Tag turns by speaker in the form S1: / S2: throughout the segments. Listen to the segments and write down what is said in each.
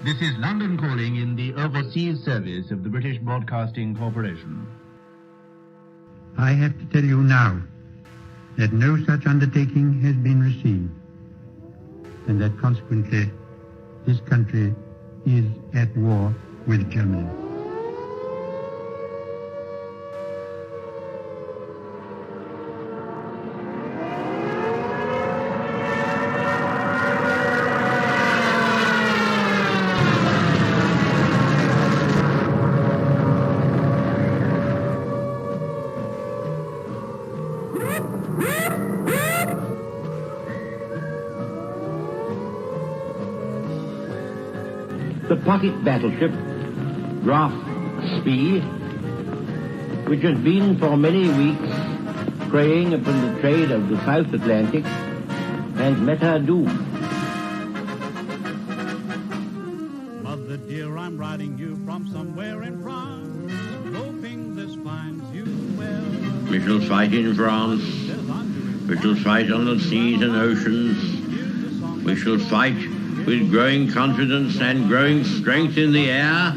S1: This is London calling in the overseas service of the British Broadcasting Corporation.
S2: I have to tell you now that no such undertaking has been received, and that consequently this country is at war with Germany.
S3: The pocket battleship, Graf Spee, which has been for many weeks preying upon the trade of the South Atlantic, and met her doom.
S4: Mother dear, I'm writing you from somewhere in France, hoping this finds you well.
S3: We shall fight in France. We shall fight on the seas and oceans. We shall fight with growing confidence and growing strength in the air.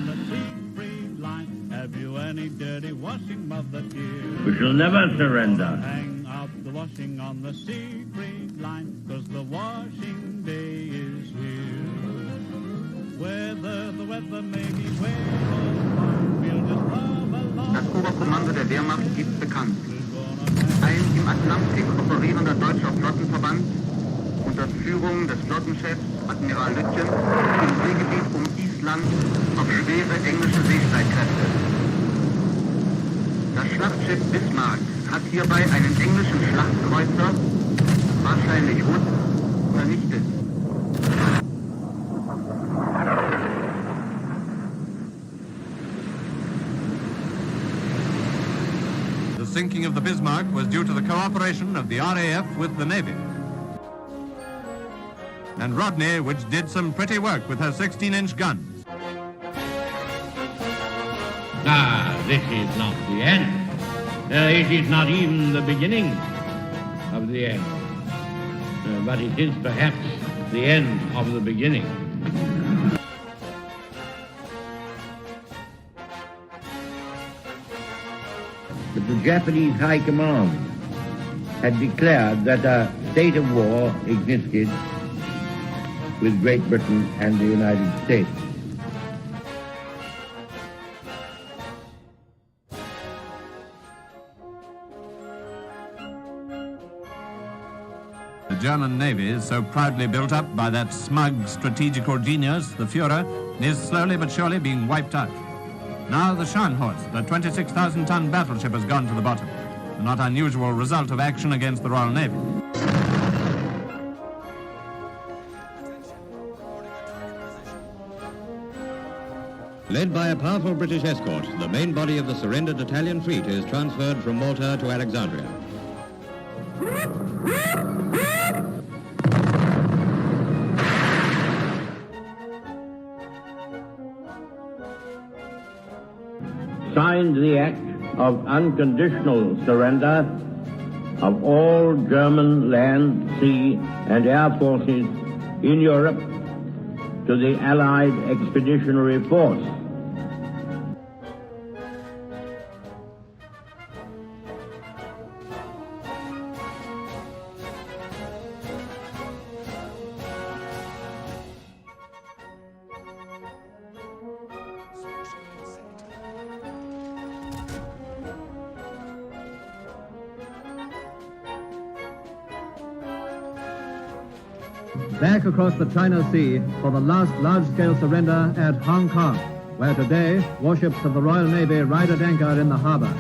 S4: Have you any dirty washing, mother dear?
S3: We shall never surrender.
S4: Hang out the washing on the sea green line, 'cause the washing day is here. Whether the weather may be wet or warm, we'll just love along.
S5: Das Oberkommando der Wehrmacht gibt bekannt. Ein im Atlantik operierender deutscher Flottenverband unter Führung des Flottenchefs Admiral Lütjen im Seegebiet um Island auf schwere englische Seestreitkräfte. Das Schlachtschiff Bismarck hat hierbei einen englischen Schlachtkreuzer, wahrscheinlich Hood, vernichtet.
S6: The sinking of the Bismarck was due to the cooperation of the RAF with the Navy. And Rodney, which did some pretty work with her 16-inch guns.
S3: Ah, this is not the end. It is not even the beginning of the end. But it is perhaps the end of the beginning. But the Japanese High Command had declared that a state of war existed with Great Britain and the United States.
S6: The German Navy, so proudly built up by that smug strategical genius, the Führer, is slowly but surely being wiped out. Now the Scharnhorst, the 26,000-ton battleship, has gone to the bottom, a not unusual result of action against the Royal Navy.
S7: Led by a powerful British escort, the main body of the surrendered Italian fleet is transferred from Malta to Alexandria.
S3: Signed the act of unconditional surrender of all German land, sea, and air forces in Europe to the Allied Expeditionary Force.
S8: Back across the China Sea for the last large-scale surrender at Hong Kong, where today warships of the Royal Navy ride at anchor in the harbor.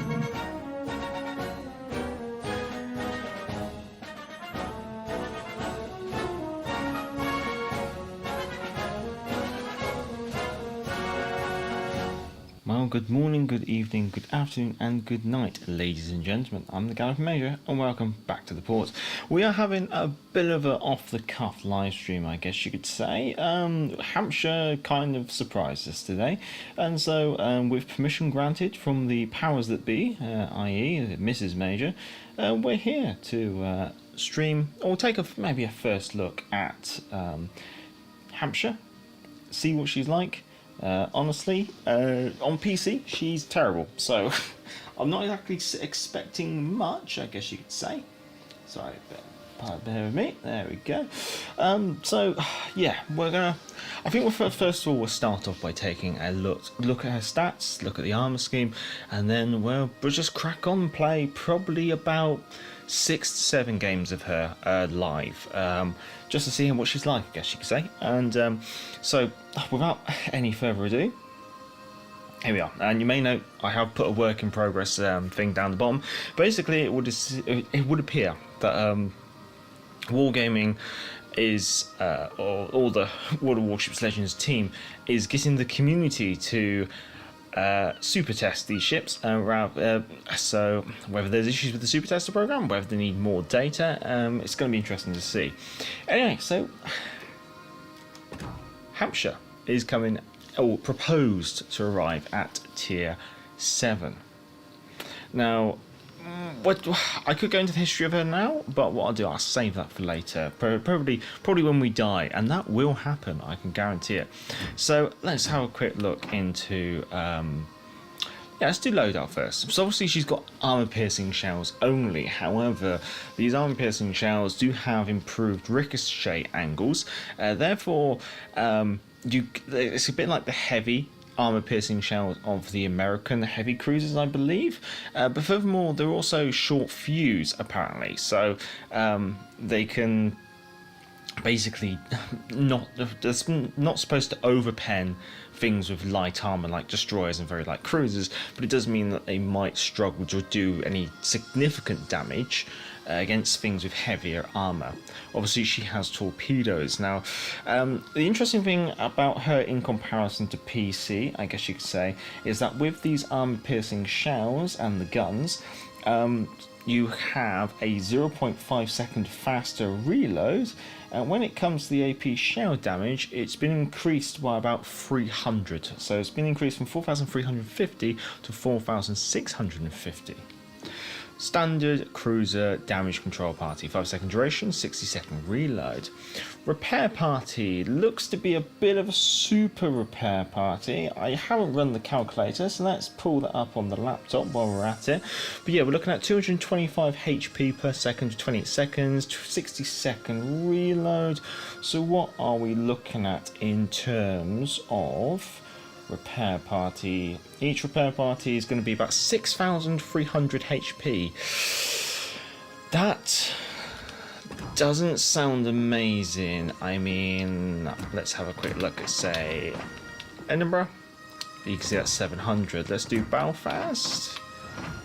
S9: Well, good morning, good evening, good afternoon and good night, ladies and gentlemen. I'm the Galloping Major and welcome back to the port. We are having a bit of an off-the-cuff live stream, I guess you could say. Hampshire kind of surprised us today, and so with permission granted from the powers that be, i.e. Mrs. Major, we're here to stream, or take maybe a first look at Hampshire. see what she's like. Honestly, on PC, she's terrible. So I'm not exactly expecting much, I guess you could say. Sorry, bear with me. There we go. So yeah, I think first of all we'll start off by taking a look at her stats, look at the armor scheme, and then we'll just crack on and play probably about 6 to 7 games of her live, just to see what she's like, I guess you could say. And so without any further ado, here we are. And you may note I have put a work in progress thing down the bottom. Basically, it would appear that Wargaming is, or all the World of Warships Legends team is getting the community to super test these ships. So whether there's issues with the super tester program, whether they need more data, it's going to be interesting to see. Anyway, so Hampshire is coming, or proposed to arrive at tier 7. Now, I could go into the history of her now, but what I'll do, I'll save that for later. Probably when we die, and that will happen. I can guarantee it. So let's have a quick look into. Let's do Loadout first. So obviously she's got armor-piercing shells only. However, these armor-piercing shells do have improved ricochet angles. Therefore, it's a bit like the heavy armor-piercing shells of the American heavy cruisers, I believe. But furthermore, they're also short fuse, apparently. So they can basically not supposed to overpen things with light armor like destroyers and very light cruisers, but it does mean that they might struggle to do any significant damage against things with heavier armor. Obviously she has torpedoes. Now the interesting thing about her in comparison to PC, I guess you could say, is that with these armor piercing shells and the guns, you have a 0.5 second faster reload, and when it comes to the AP shell damage, it's been increased by about 300. So it's been increased from 4,350 to 4,650. Standard cruiser damage control party, 5 second duration, 60 second reload. Repair party looks to be a bit of a super repair party. I haven't run the calculator, so let's pull that up on the laptop while we're at it. But yeah, we're looking at 225 HP per second, 28 seconds, 60 second reload. So what are we looking at in terms of repair party? Each repair party is going to be about 6,300 HP. That doesn't sound amazing. I mean, let's have a quick look at, say, Edinburgh. You can see that's 700. Let's do Belfast.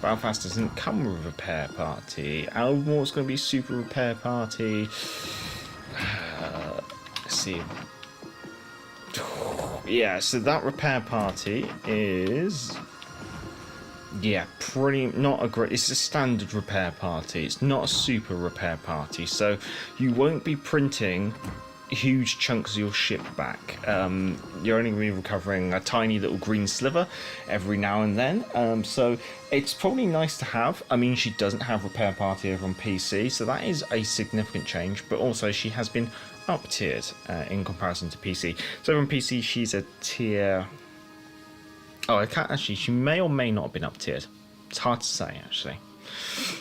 S9: Belfast doesn't come with a repair party. Almore's going to be super repair party. Let's see. Yeah, so that repair party is, yeah, pretty not a great. It's a standard repair party. It's not a super repair party, so you won't be printing huge chunks of your ship back. You're only going to be recovering a tiny little green sliver every now and then. So it's probably nice to have. I mean, she doesn't have repair party over on PC, so that is a significant change. But also, she has been up tiered in comparison to PC. So on PC, she's a tier. Oh, I can't actually. She may or may not have been up tiered. It's hard to say actually.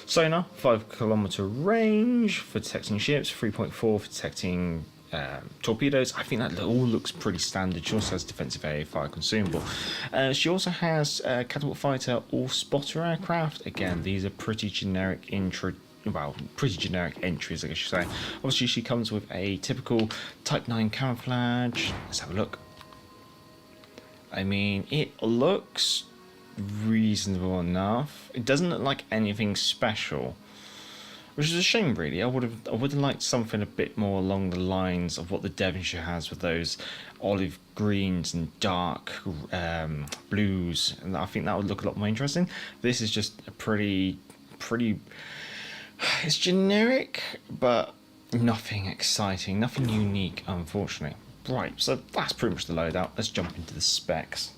S9: Sonar, 5 kilometer range for detecting ships, 3.4 for detecting torpedoes. I think that all looks pretty standard. She also has defensive area fire consumable. She also has catapult fighter or spotter aircraft. Again, these are pretty generic pretty generic entries, I guess you say. Obviously, she comes with a typical Type 9 camouflage. Let's have a look. I mean, it looks reasonable enough. It doesn't look like anything special, which is a shame, really. I would have liked something a bit more along the lines of what the Devonshire has with those olive greens and dark blues, and I think that would look a lot more interesting. This is just a pretty. It's generic, but nothing exciting, nothing unique, unfortunately. Right, so that's pretty much the loadout. Let's jump into the specs.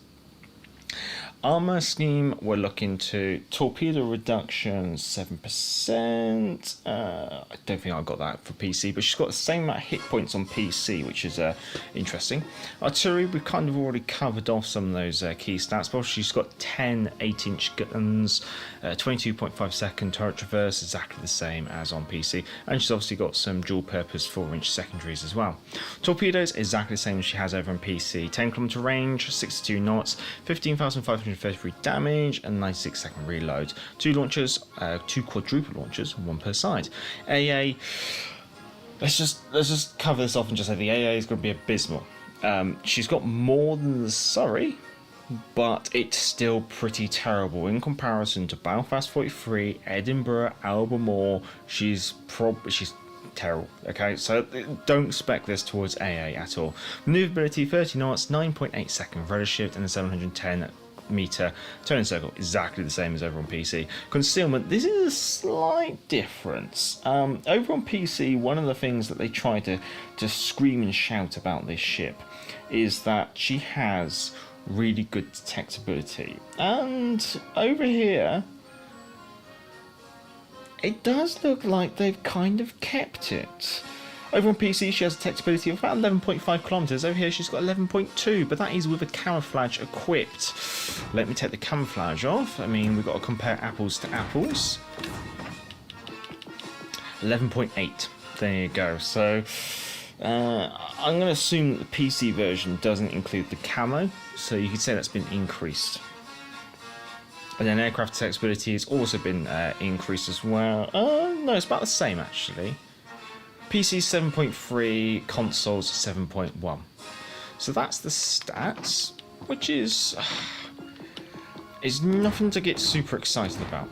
S9: Armour scheme, we're looking to torpedo reduction 7%. I don't think I got that for PC, but she's got the same amount of hit points on PC, which is interesting. Artillery, we've kind of already covered off some of those key stats, but she's got 10 8-inch guns, 22.5 second turret traverse, exactly the same as on PC, and she's obviously got some dual purpose 4-inch secondaries as well. Torpedoes, exactly the same as she has over on PC, 10 kilometer range, 62 knots, 15,533 damage, and 96 second reload. 2 launchers, 2 quadruple launchers, 1 per side. AA, let's just cover this off and just say the AA is going to be abysmal. She's got more than the Surrey, but it's still pretty terrible in comparison to Belfast 43, Edinburgh, Albemarle. She's terrible. Okay, so don't expect this towards AA at all. Maneuverability 30 knots, 9.8 second rudder shift, and a 710 meter turning circle, exactly the same as over on PC. Concealment, this is a slight difference. Over on PC, one of the things that they try to scream and shout about this ship is that she has really good detectability, and over here it does look like they've kind of kept it. Over on PC, she has a detectability of about 11.5 kilometers. Over here, she's got 11.2, but that is with a camouflage equipped. Let me take the camouflage off. I mean, we've got to compare apples to apples. 11.8. There you go. So, I'm going to assume that the PC version doesn't include the camo, so you could say that's been increased. And then aircraft detectability has also been increased as well. No, it's about the same actually. PC 7.3, consoles 7.1. So that's the stats, which is nothing to get super excited about.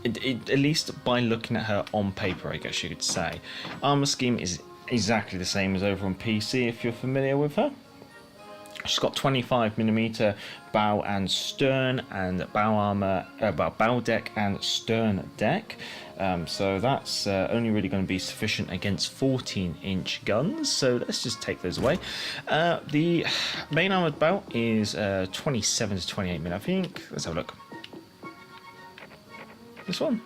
S9: At least by looking at her on paper, I guess you could say. Armour scheme is exactly the same as over on PC if you're familiar with her. She's got 25mm bow and stern, and bow armour, bow deck and stern deck. So that's only really going to be sufficient against 14-inch guns. So let's just take those away. The main armoured bow is 27 to 28mm, I think. Let's have a look. This one.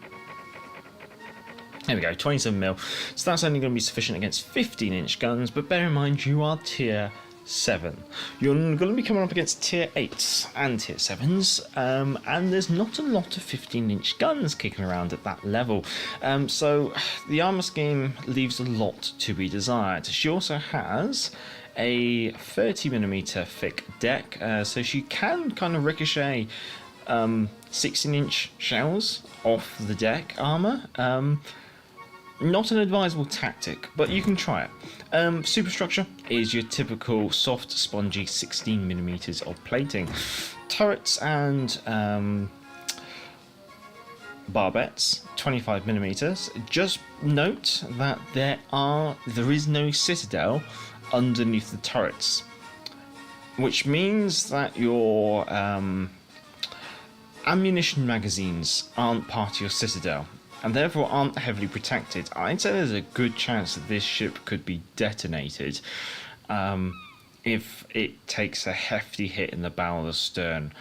S9: There we go, 27mm. So that's only going to be sufficient against 15-inch guns. But bear in mind, you are tier 7. You're going to be coming up against tier 8s and tier 7s, and there's not a lot of 15-inch guns kicking around at that level. So the armour scheme leaves a lot to be desired. She also has a 30mm thick deck, so she can kind of ricochet 16-inch shells off the deck armour. Not an advisable tactic, but you can try it. Superstructure is your typical soft, spongy 16mm of plating. Turrets and barbettes, 25mm. Just note that there is no citadel underneath the turrets, which means that your ammunition magazines aren't part of your citadel, and therefore aren't heavily protected. I'd say there's a good chance that this ship could be detonated if it takes a hefty hit in the bow or the stern.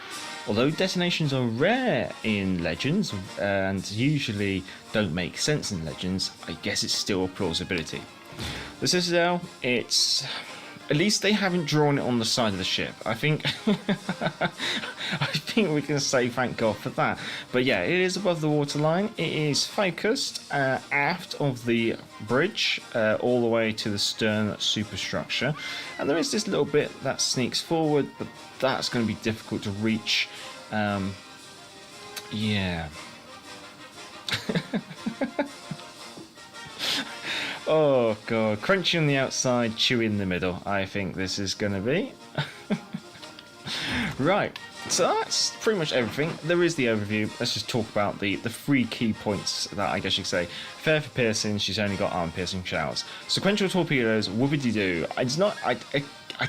S9: Although detonations are rare in Legends and usually don't make sense in Legends, I guess it's still a plausibility. The Citadel, it's... At least they haven't drawn it on the side of the ship. I think I think we can say thank God for that. But yeah, it is above the waterline. It is focused aft of the bridge all the way to the stern superstructure. And there is this little bit that sneaks forward, but that's going to be difficult to reach. Yeah. Oh god, crunchy on the outside, chewy in the middle. I think this is going to be. Right, so that's pretty much everything. There is the overview. Let's just talk about the 3 key points that I guess you could say. Fair for piercing, she's only got arm piercing shells. Sequential torpedoes, whoopity-doo. I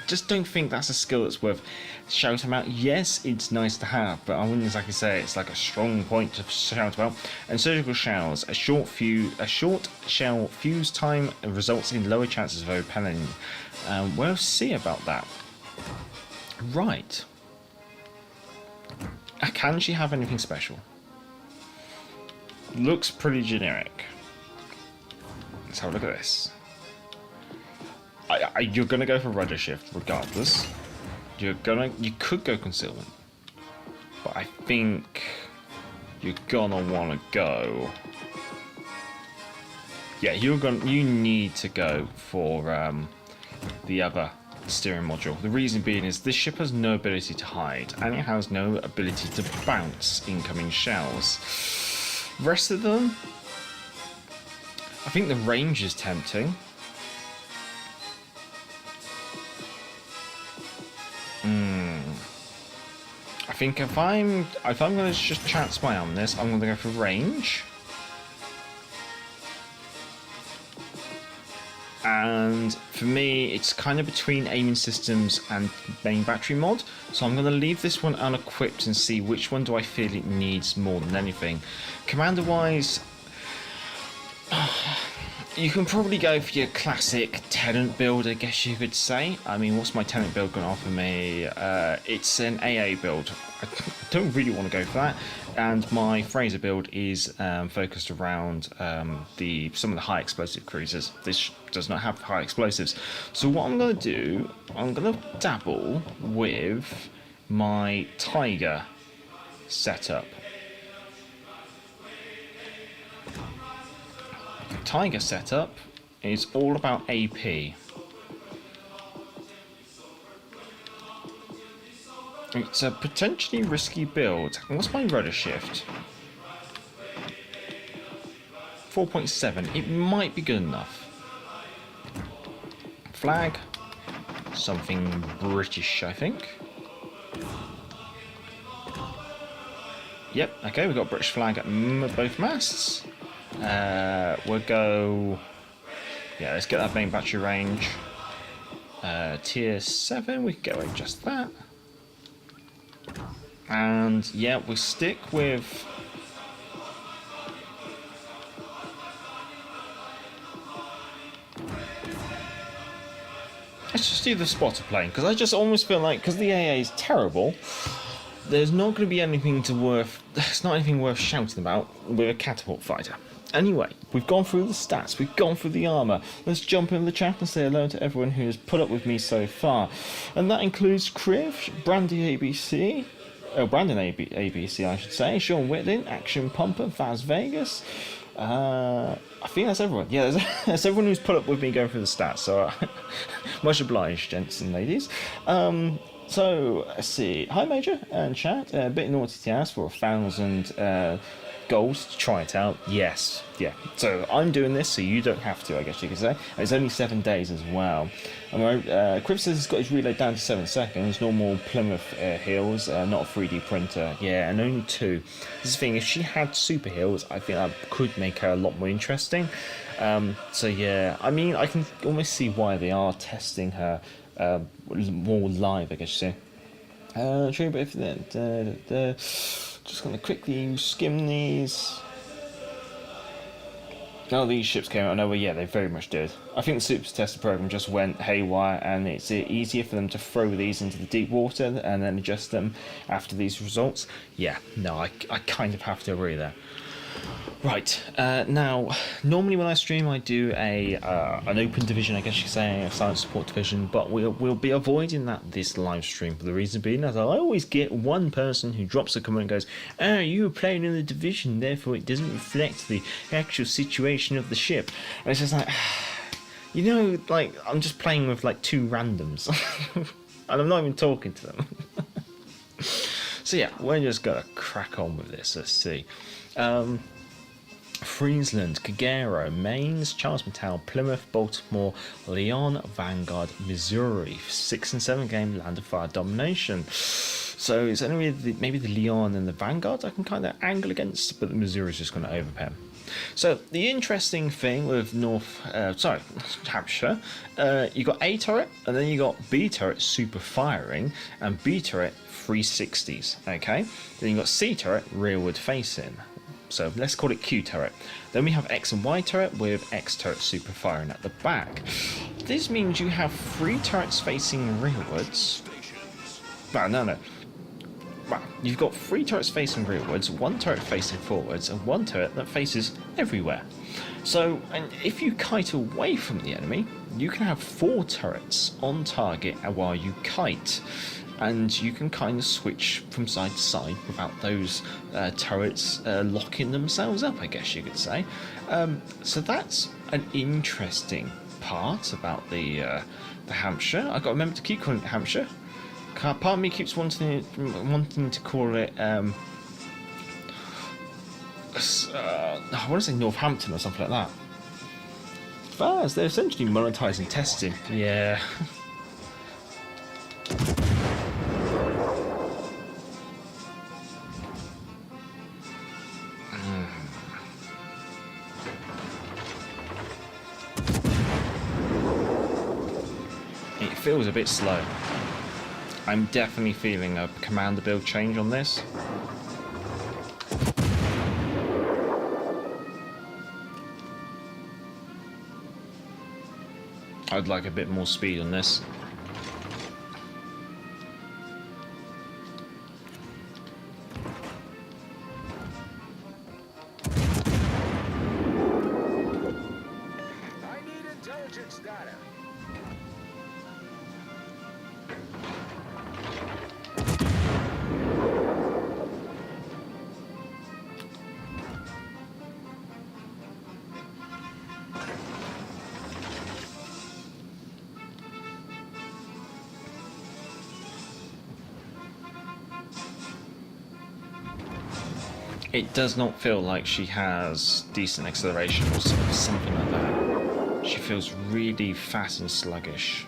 S9: just don't think that's a skill that's worth shouting about. Yes, it's nice to have, but I wouldn't exactly say it's like a strong point to shout about. And surgical shells, a short shell fuse time results in lower chances of overpenning. We'll see about that. Right. Can she have anything special? Looks pretty generic. Let's have a look at this. You're gonna go for rudder shift regardless. You could go concealment, but I think you're gonna want to go. Yeah, you need to go for the other steering module. The reason being is this ship has no ability to hide, and it has no ability to bounce incoming shells. Rest of them, I think the range is tempting. I think if I'm going to just chance my arm on this, I'm going to go for range. And for me, it's kind of between aiming systems and main battery mod. So I'm going to leave this one unequipped and see which one do I feel it needs more than anything. Commander-wise, you can probably go for your classic tenant build, I guess you could say. I mean, what's my tenant build going to offer me? It's an AA build. I don't really want to go for that. And my Fraser build is focused around some of the high explosive cruisers. This does not have high explosives. So what I'm going to do, I'm going to dabble with my Tiger setup. Tiger setup is all about AP. It's a potentially risky build. What's my rudder shift? 4.7. It might be good enough. Flag. Something British, I think. Yep, okay, we've got British flag at both masts. We'll go... Yeah, let's get that main battery range. Tier 7, we can go with just that. And yeah, we'll stick with... Let's just do the spotter plane, because I just almost feel like, because the AA is terrible, there's not going to be anything there's not anything worth shouting about with a catapult fighter. Anyway, we've gone through the stats, we've gone through the armour. Let's jump in the chat and say hello to everyone who has put up with me so far. And that includes Kriv, Brandy ABC, Brandon ABC I should say, Sean Whitlin, Action Pumper, Vaz Vegas. I think that's everyone. Yeah, that's everyone who's put up with me going through the stats, so much obliged, gents and ladies. So, let's see. Hi, Major and chat. A bit naughty to ask for 1,000 goals to try it out. Yes, yeah. So, I'm doing this so you don't have to, I guess you could say. And it's only 7 days as well. Crib says he's got his reload down to 7 seconds. Normal Plymouth heals, not a 3D printer. Yeah, and only 2. This is the thing, if she had super heals, I think that could make her a lot more interesting. So, yeah, I mean, I can almost see why they are testing her more live, I guess you say. True, but if just going to quickly skim these. Oh, these ships came out of nowhere. Yeah, they very much did. I think the Super Tester program just went haywire, and it's easier for them to throw these into the deep water and then adjust them after these results. Yeah, no, I kind of have to agree there. Right, now, normally when I stream I do an open division, I guess you could say, a silent support division, but we'll be avoiding that this live stream, for the reason being that I always get one person who drops a comment and goes, "Oh, you were playing in the division, therefore it doesn't reflect the actual situation of the ship." And it's just like, you know, like, I'm just playing with like 2 randoms, and I'm not even talking to them. So yeah, we're just gonna crack on with this, let's see. Friesland, Kagero, Mainz, Charles Mattel, Plymouth, Baltimore, Lyon, Vanguard, Missouri. 6 and 7 game land of fire domination. So it's only maybe the Lyon and the Vanguard I can kind of angle against, but the Missouri is just going to overpen. So the interesting thing with Hampshire, you got A turret, and then you got B turret super firing, and B turret 360s. Okay, then you got C turret rearward facing. So let's call it Q turret. Then we have X and Y turret with X turret super firing at the back. This means you have 3 turrets facing rearwards. No. well, you've got 3 turrets facing rearwards, 1 turret facing forwards, and 1 turret that faces everywhere. So, and if you kite away from the enemy, you can have 4 turrets on target while you kite. And you can kind of switch from side to side without those turrets locking themselves up, I guess you could say. So that's an interesting part about the Hampshire. I've got to remember to keep calling it Hampshire. Part of me keeps wanting to call it I want to say Northampton or something like that. But they're essentially monetizing testing. Yeah. It feels a bit slow. I'm definitely feeling a commander build change on this. I'd like a bit more speed on this.
S10: I need intelligence data.
S9: It does not feel like she has decent acceleration or something like that. She feels really fast and sluggish.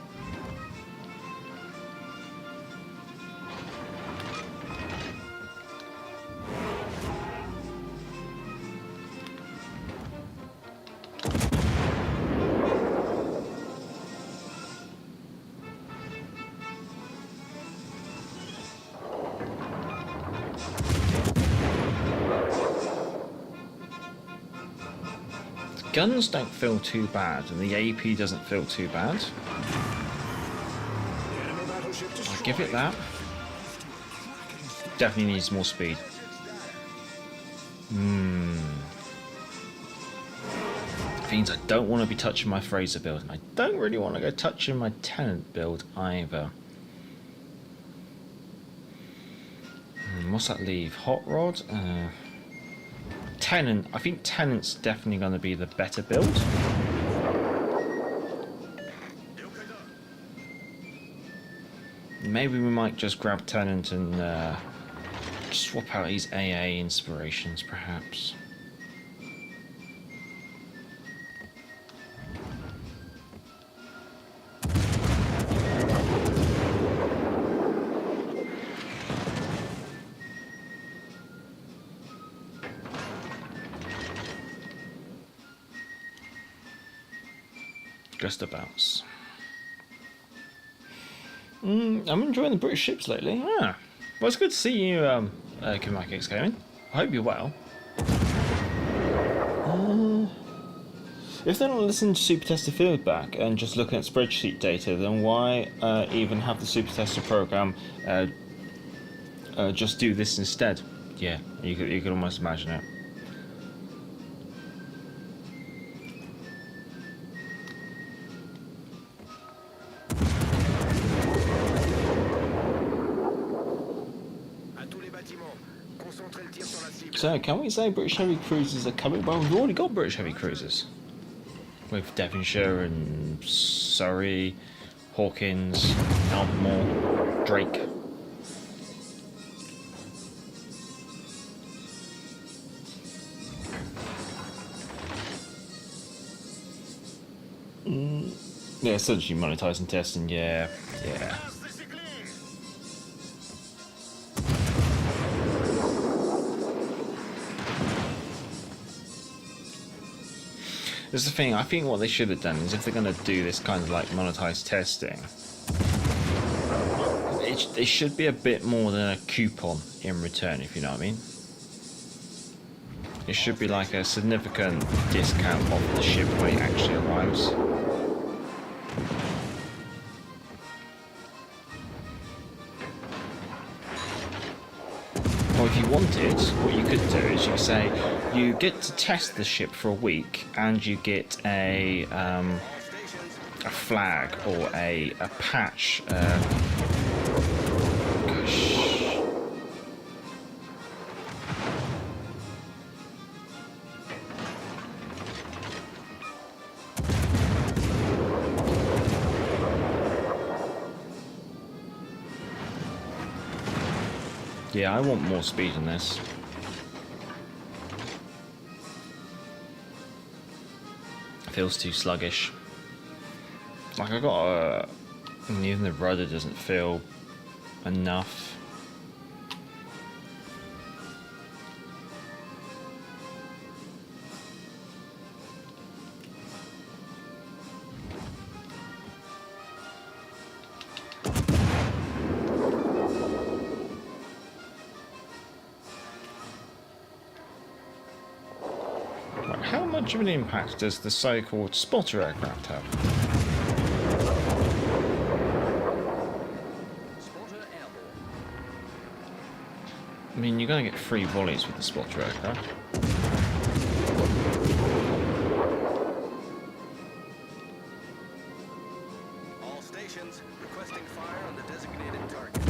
S9: Guns don't feel too bad, and the AP doesn't feel too bad. I'll give it that. Definitely needs more speed. Means I don't want to be touching my Fraser build, and I don't really want to go touching my Tenant build either. What's that leave? Hot Rod? Tenant. I think Tenant's definitely going to be the better build. Maybe we might just grab Tenant and swap out his AA inspirations, perhaps. Just about. I'm enjoying the British ships lately. Ah, well, it's good to see you, Kimakix Gaming. I hope you're well. If they're not listening to Super Tester feedback and just looking at spreadsheet data, then why even have the Super Tester program just do this instead? Yeah, you could almost imagine it. So, can we say British heavy cruisers are coming? Well, we've already got British heavy cruisers. With Devonshire and Surrey, Hawkins, Albemarle, Drake. Yeah, essentially monetizing testing, yeah. That's the thing, I think what they should have done is if they're going to do this kind of like monetized testing, it should be a bit more than a coupon in return, if you know what I mean. It should be like a significant discount off the ship when it actually arrives. could do is you say you get to test the ship for a week, and you get a flag or a patch. Gosh. Yeah, I want more speed in this. Feels too sluggish. Like I got a... even the rudder doesn't feel enough. How much of an impact does the so-called spotter aircraft have? I mean, you're going to get 3 volleys with the spotter aircraft.
S10: All stations requesting fire on the designated target.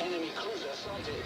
S10: Enemy cruiser sighted.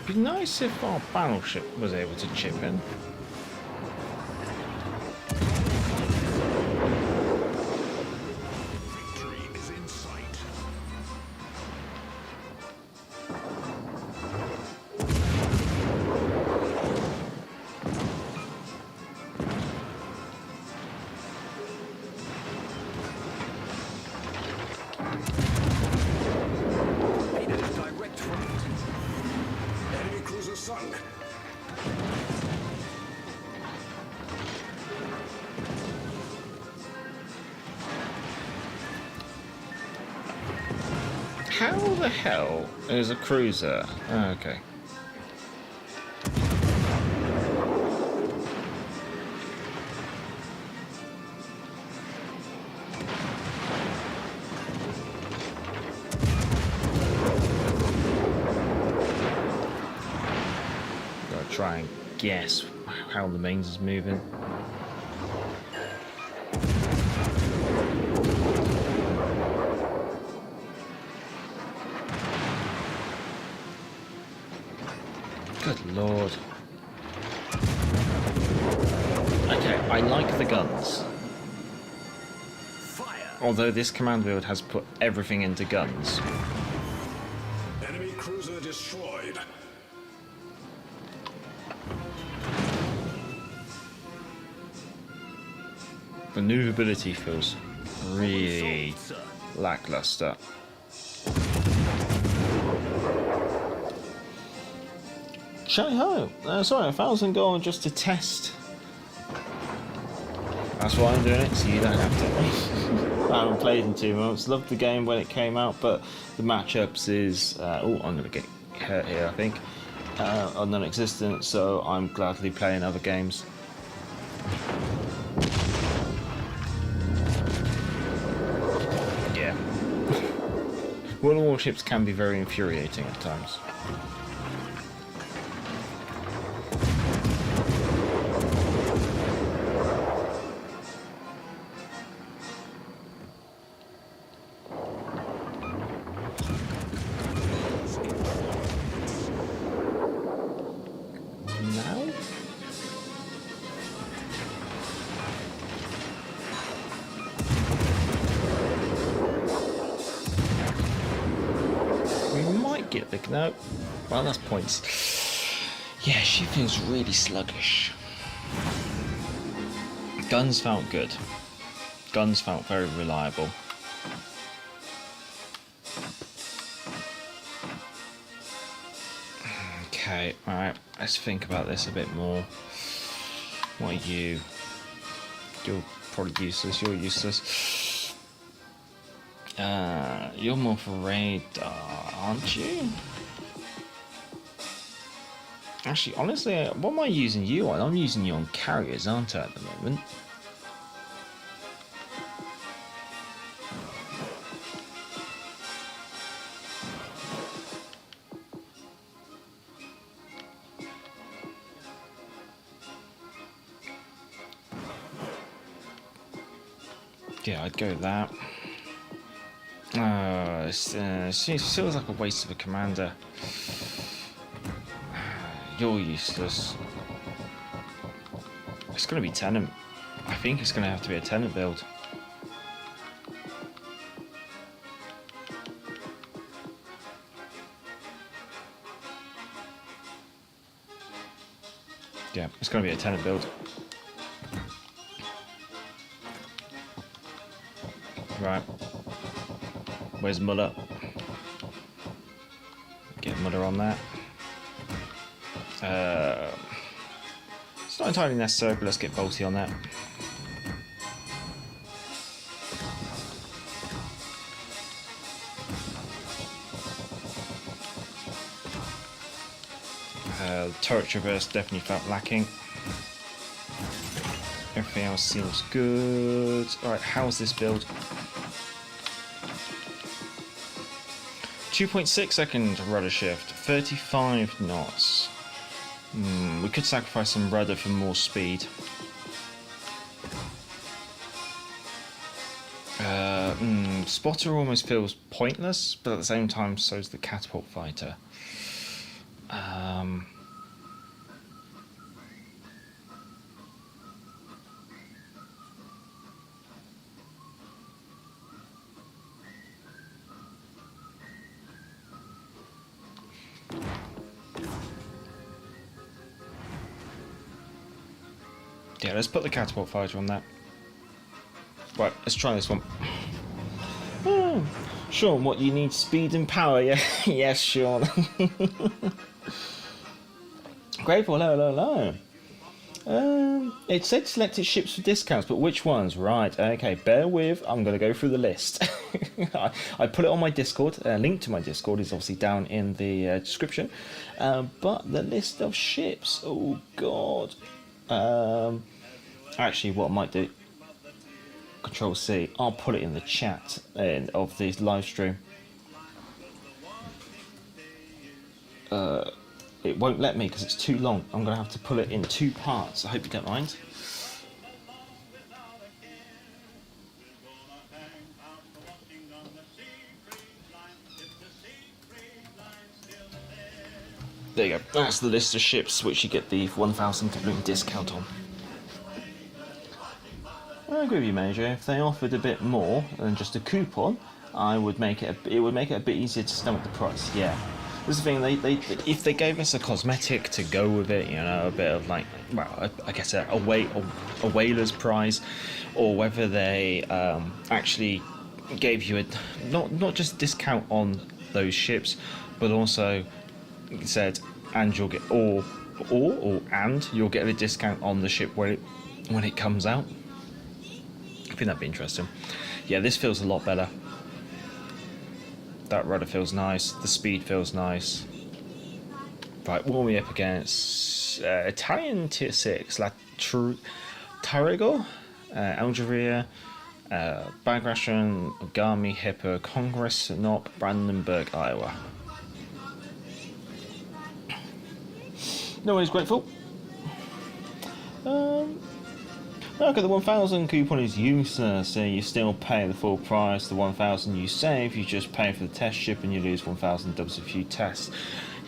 S9: It'd be nice if our battleship was able to chip in.
S10: Victory is in sight. Direct front. Enemy cruiser sunk.
S9: How the hell is a cruiser? Oh, okay. Gotta try and guess how the mains is moving. Good lord. Okay, I like the guns.
S10: Fire.
S9: Although this command build has put everything into guns.
S10: Enemy cruiser destroyed.
S9: Maneuverability feels really lackluster. Shall ho! Sorry, 1,000 gold just to test. That's why I'm doing it, so you don't have to. I haven't played in 2 months. Loved the game when it came out, but the matchups is... oh, I'm going to get hurt here, I think. Are non-existent, so I'm gladly playing other games. Yeah. World of Warships can be very infuriating at times. Like, no. Well, that's points. Yeah, she feels really sluggish. Guns felt good. Guns felt very reliable. Okay, alright, let's think about this a bit more. What are you? You're probably useless, you're useless. You're more for radar, aren't you? Actually, honestly, what am I using you on? I'm using you on carriers, aren't I, at the moment? Yeah, I'd go with that. It feels like a waste of a commander. You're useless. It's going to be tenant. I think it's going to have to be a tenant build. Yeah, it's going to be a tenant build. Right. Where's Muller? Get Muller on that. It's not entirely necessary, but let's get Bolty on that. Turret traverse definitely felt lacking. Everything else seems good. Alright, how's this build? 2.6 second rudder shift, 35 knots. We could sacrifice some rudder for more speed. Spotter almost feels pointless, but at the same time, so is the catapult fighter. Yeah, let's put the catapult fighter on that. Right, let's try this one. Oh, Sean, what you need? Speed and power, yeah? Yes, Sean. Grateful, hello. It said selected ships for discounts, but which ones? Right, okay, bear with. I'm going to go through the list. I put it on my Discord. Link to my Discord is obviously down in the description. But the list of ships, oh god. Actually, what I might do, Control C, I'll put it in the chat of this live stream. It won't let me because it's too long. I'm going to have to pull it in 2 parts. I hope you don't mind. There you go. That's the list of ships which you get the 1,000 doubloon discount on. I agree with you, Major. If they offered a bit more than just a coupon, I would make it. It would make it a bit easier to stomach the price. Yeah, this is the thing. If they gave us a cosmetic to go with it, you know, a bit of like, well, I guess a whaler's prize, or whether they actually gave you a not just discount on those ships, but also said, and you'll get and you'll get a discount on the ship when it comes out. I think that'd be interesting. Yeah, this feels a lot better. That rudder feels nice. The speed feels nice. Right, what are we up against? Italian tier 6, Tarigo, Algeria, Bagration, Ogami, Hippo, Congress, Knopp, Brandenburg, Iowa. No one's grateful. Okay, the 1,000 coupon is useless, so you still pay the full price. The 1,000 you save, you just pay for the test ship and you lose 1,000 dubs if you test.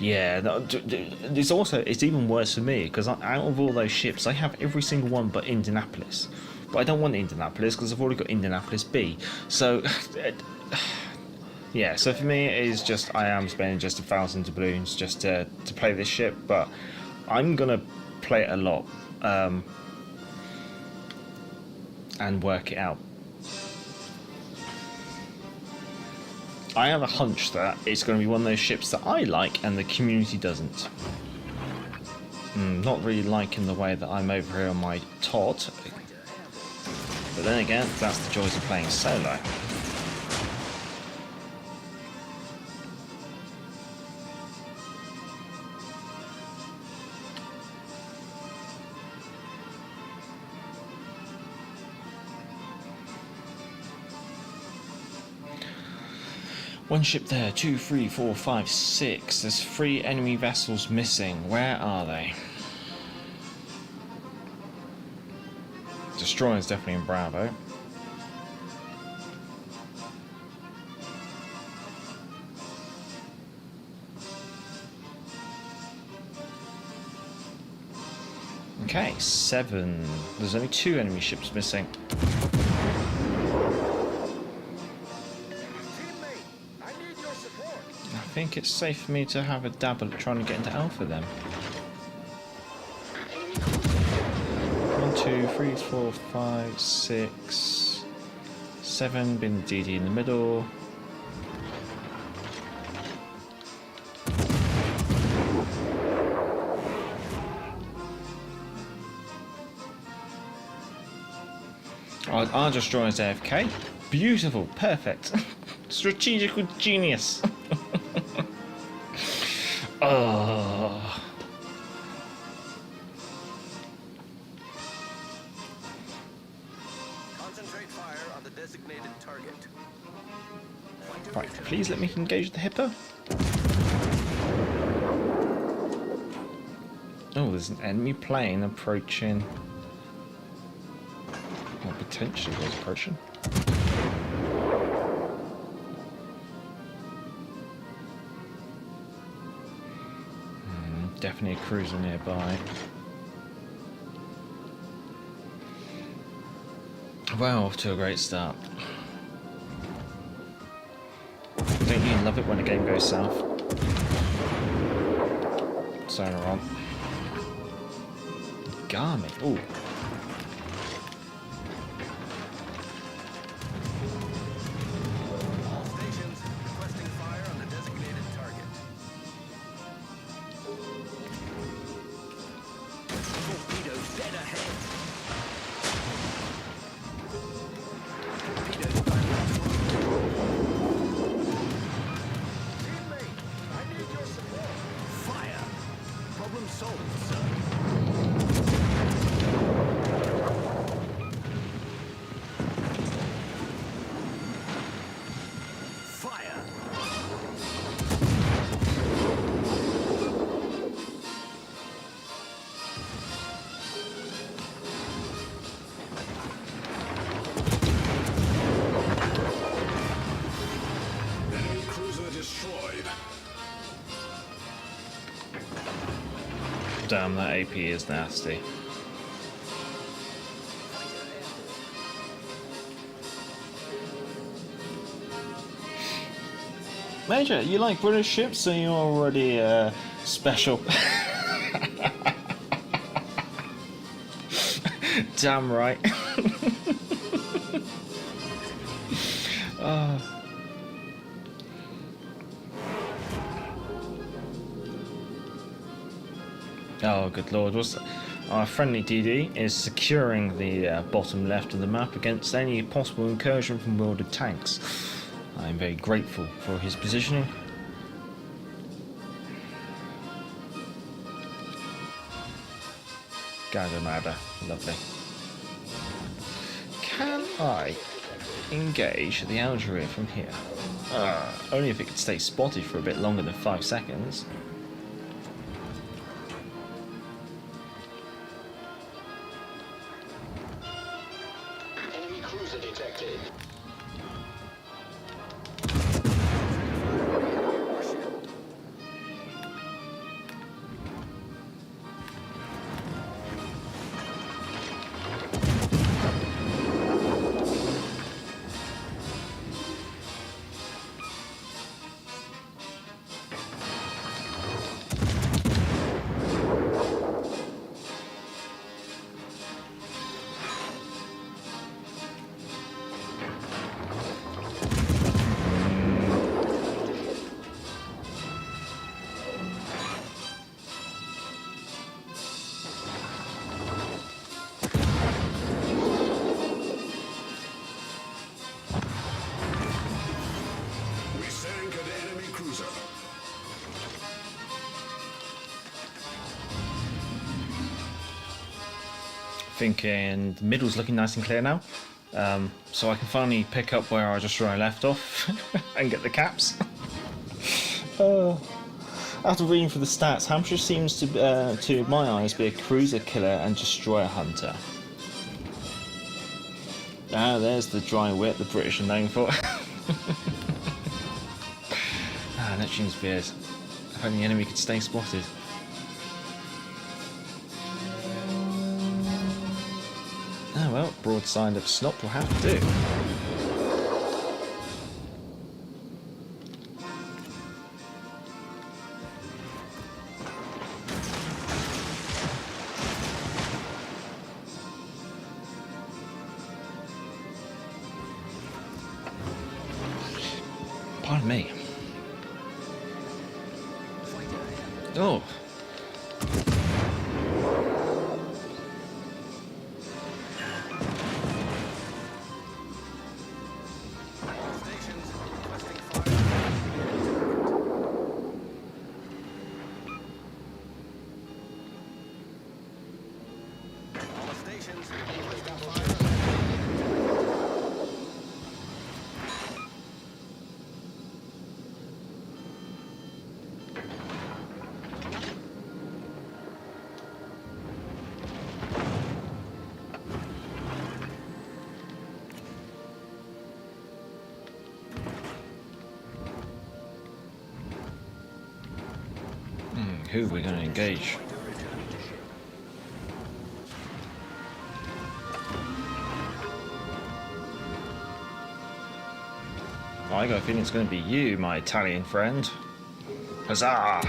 S9: Yeah, it's even worse for me, because out of all those ships, I have every single one but Indianapolis. But I don't want Indianapolis, because I've already got Indianapolis B. So, Yeah, so for me it is just, I am spending just 1,000 doubloons just to play this ship, but I'm gonna play it a lot and work it out. I have a hunch that it's going to be one of those ships that I like and the community doesn't. Not really liking the way that I'm over here on my Todd. But then again, that's the joys of playing solo. One ship there, 2, 3, 4, 5, 6. There's 3 enemy vessels missing. Where are they? Destroyer's definitely in Bravo. Okay, 7. There's only 2 enemy ships missing. I think it's safe for me to have a dabble at trying to get into Alpha then. 1, 2, 3, 4, 5, 6, 7. Bin DD in the middle. Our destroyer's AFK. Beautiful, perfect. Strategical genius. Oh.
S10: Concentrate fire on the designated target.
S9: Right, please let me engage the Hippo. Oh, there's an enemy plane approaching. Well, potentially was approaching. Definitely a cruiser nearby. Well, off to a great start. Don't you love it when a game goes south? Sonar on. Garmin. Ooh.
S10: All stations requesting fire on the designated target. Torpedoes dead ahead. Torpedoes teammate, I need your support. Fire. Problem solved, sir.
S9: Damn, that AP is nasty. Major, you like British ships, so you're already special. Damn right. Oh, good lord. Our friendly DD is securing the bottom left of the map against any possible incursion from wielded tanks. I'm very grateful for his positioning. Gagamada, lovely. Can I engage the Algeria from here? Only if it could stay spotted for a bit longer than 5 seconds. thinking the middle's looking nice and clear now. So I can finally pick up where I left off and get the caps. After reading through the stats, Hampshire seems to my eyes, be a cruiser killer and destroyer hunter. Ah, there's the dry wit the British are known for. Neptune's beard. If only the enemy could stay spotted. Oh well, broadside of snot will have to do. Pardon me. Oh. Who are we going to engage? I got a feeling it's going to be you, my Italian friend. Huzzah!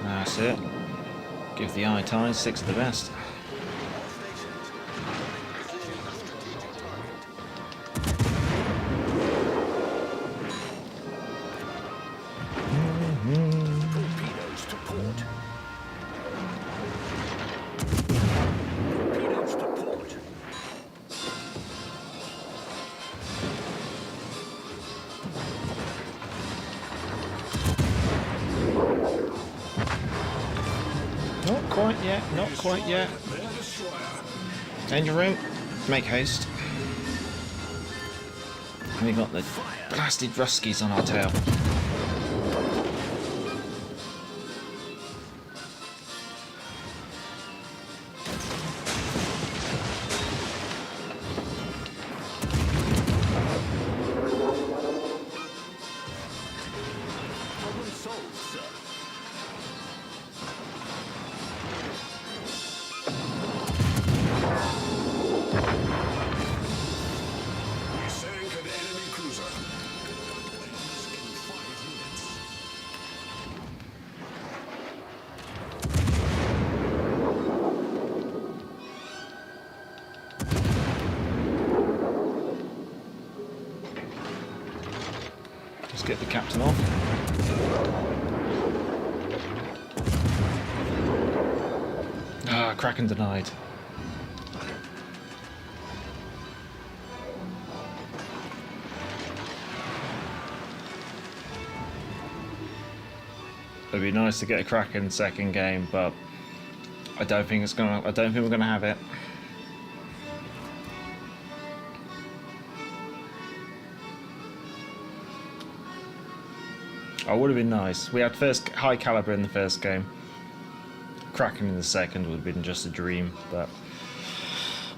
S9: That's it. Give the eye ties, 6 of the best. Not quite yet. Engine room, make haste. And we got the blasted Ruskies on our tail. Get the captain off. Ah, Kraken denied. It'd be nice to get a Kraken second game, but I don't think we're gonna have it. Oh, would have been nice. We had first high caliber in the first game. Kraken in the second would have been just a dream, but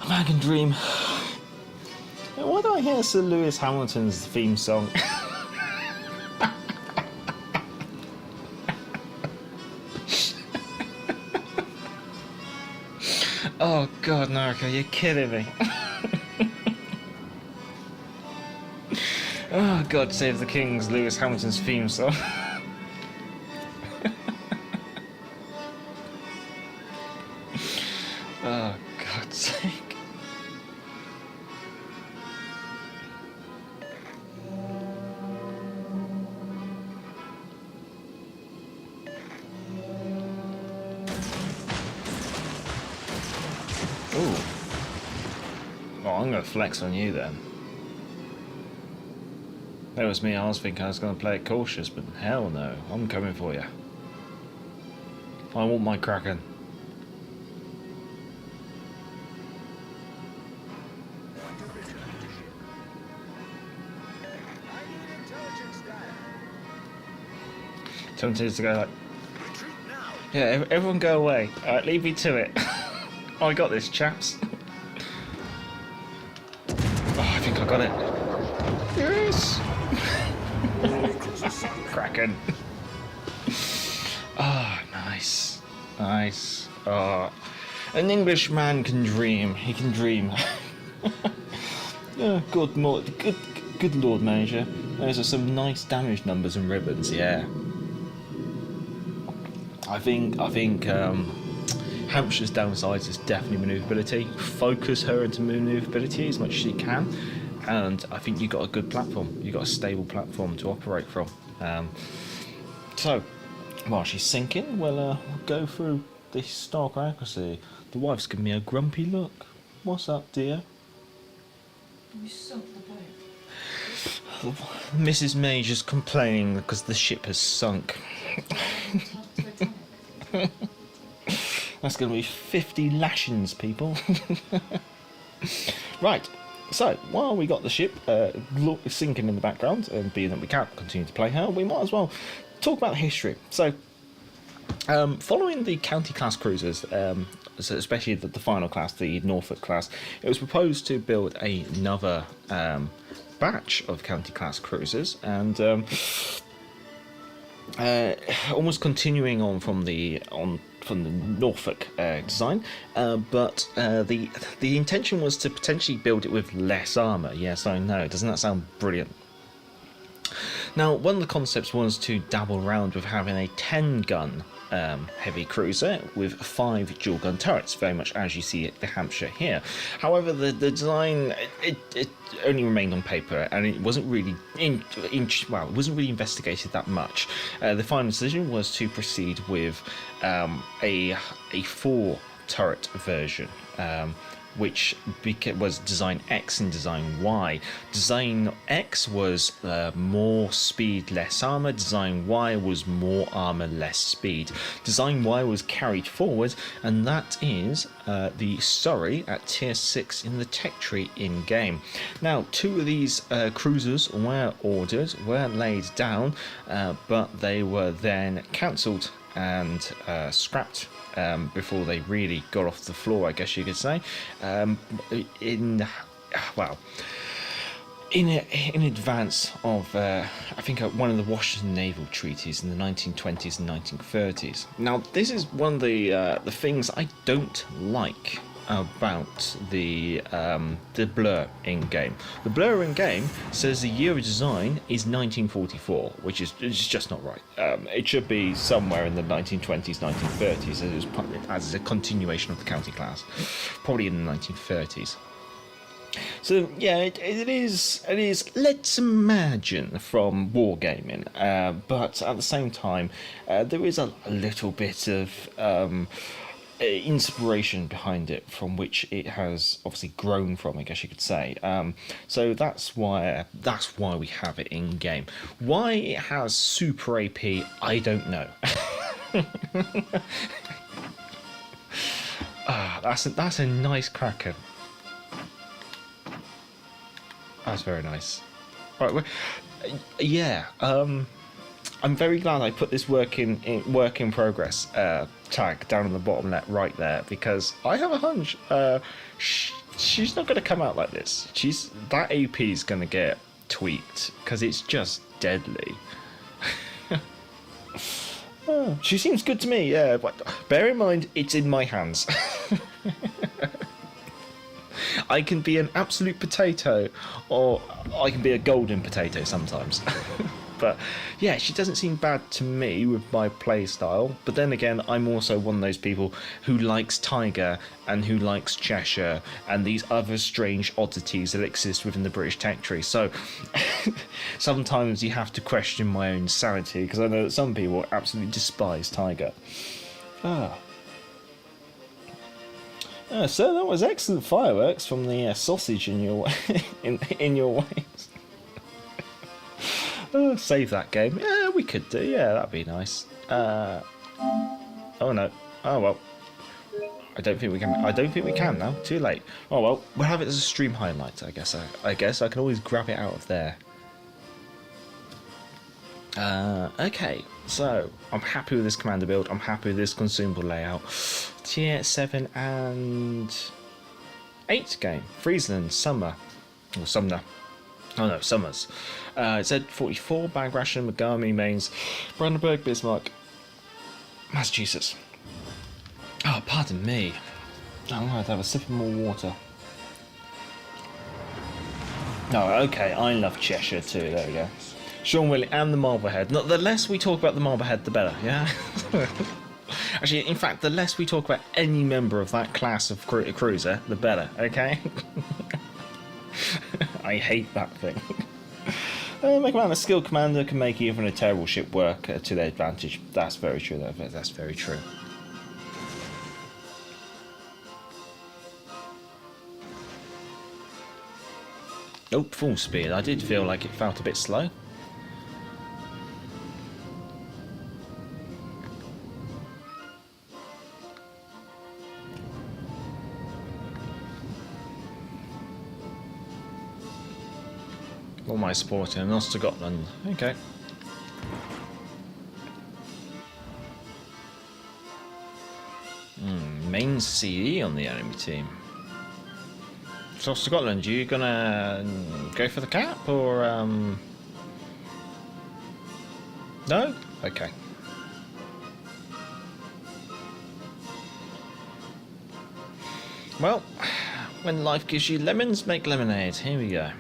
S9: a man can dream. Why do I hear Sir Lewis Hamilton's theme song? Oh God, Narco, you're kidding me. Oh, God save the King's Lewis Hamilton's theme song. Oh, God's sake. Ooh. Oh, I'm going to flex on you then. That was me, I was thinking I was going to play it cautious, but hell no, I'm coming for you. I want my Kraken.
S10: to return to ship. I need intelligence data.
S9: Someone needs to go like,
S10: Retreat now.
S9: yeah, everyone go away. Alright, leave me to it. I got this, chaps. Oh, I think I got it. Yes! Kraken. Ah, nice. Nice. Oh, an Englishman can dream. He can dream. Yeah, good Lord Major. Those are some nice damage numbers and ribbons, yeah. I think Hampshire's downside is definitely manoeuvrability. Focus her into manoeuvrability as much as you can, and I think you've got a good platform. You've got a stable platform to operate from. So, while she's sinking, we'll go through this stock accuracy. The wife's giving me a grumpy look. What's up, dear?
S11: You sunk the boat.
S9: Mrs. Major's complaining because the ship has sunk. That's going to be 50 lashings, people. Right, so while we got the ship sinking in the background, and being that we can't continue to play her, we might as well talk about history. So, following the county class cruisers, so especially the final class, the Norfolk class, it was proposed to build another batch of county class cruisers, and almost continuing on from the Norfolk design, but the intention was to potentially build it with less armour. Yes, I know. Doesn't that sound brilliant? Now, one of the concepts was to dabble around with having a 10-gun heavy cruiser with 5 dual-gun turrets, very much as you see at the Hampshire here. However, the design it only remained on paper, and it wasn't really it wasn't really investigated that much. The final decision was to proceed with a 4-turret version. Which was Design X and Design Y. Design X was more speed, less armour. Design Y was more armour, less speed. Design Y was carried forward, and that is the Surrey at Tier 6 in the tech tree in-game. Now, 2 of these cruisers were ordered, were laid down, but they were then cancelled and scrapped before they really got off the floor, I guess you could say. In advance of, I think, one of the Washington naval treaties in the 1920s and 1930s. Now, this is one of the things I don't like about the blur in game. The blur in game says the year of design is 1944, which is just not right. It should be somewhere in the 1920s, 1930s, as a continuation of the county class, probably in the 1930s. So yeah, it is. Let's imagine from wargaming, but at the same time, there is a little bit of inspiration behind it, from which it has obviously grown from, I guess you could say. So that's why we have it in game. Why it has super AP, I don't know. That's a nice Kraken. That's very nice. Right, yeah. I'm very glad I put this work in progress tag down on the bottom left, right there, because I have a hunch she's not going to come out like this. That AP is going to get tweaked because it's just deadly. Oh, she seems good to me, yeah. But bear in mind, it's in my hands. I can be an absolute potato, or I can be a golden potato sometimes. But yeah, she doesn't seem bad to me with my play style. But then again, I'm also one of those people who likes Tiger and who likes Cheshire and these other strange oddities that exist within the British tech tree. So sometimes you have to question my own sanity, because I know that some people absolutely despise Tiger. So that was excellent fireworks from the sausage in your in your waist. Save that game. Yeah, we could do. Yeah, that'd be nice. Oh no. Oh well. I don't think we can. I don't think we can now. Too late. Oh well, we'll have it as a stream highlight. I guess. I guess I can always grab it out of there. Okay, so I'm happy with this commander build. I'm happy with this consumable layout. Tier 7 and 8 game. Friesland, Summer, or Sumner. Oh no, Summers. Z44, Bag Ration, Megami, Mains, Brandenburg, Bismarck, Massachusetts. Oh, pardon me. I'm going to have a sip of more water. Oh, okay, I love Cheshire too. There we go. Sean Willie and the Marblehead. Not the less we talk about the Marblehead, the better. Yeah. Actually, in fact, the less we talk about any member of that class of cruiser, the better. Okay. I hate that thing. Make a skilled commander can make even a terrible ship work to their advantage. That's very true. That's very true. Oh, full speed. I did feel like it felt a bit slow. What am I supporting? An Scotland. Okay. Main CE on the enemy team. So Scotland, you gonna go for the cap or no? Okay. Well, when life gives you lemons, make lemonade. Here we go.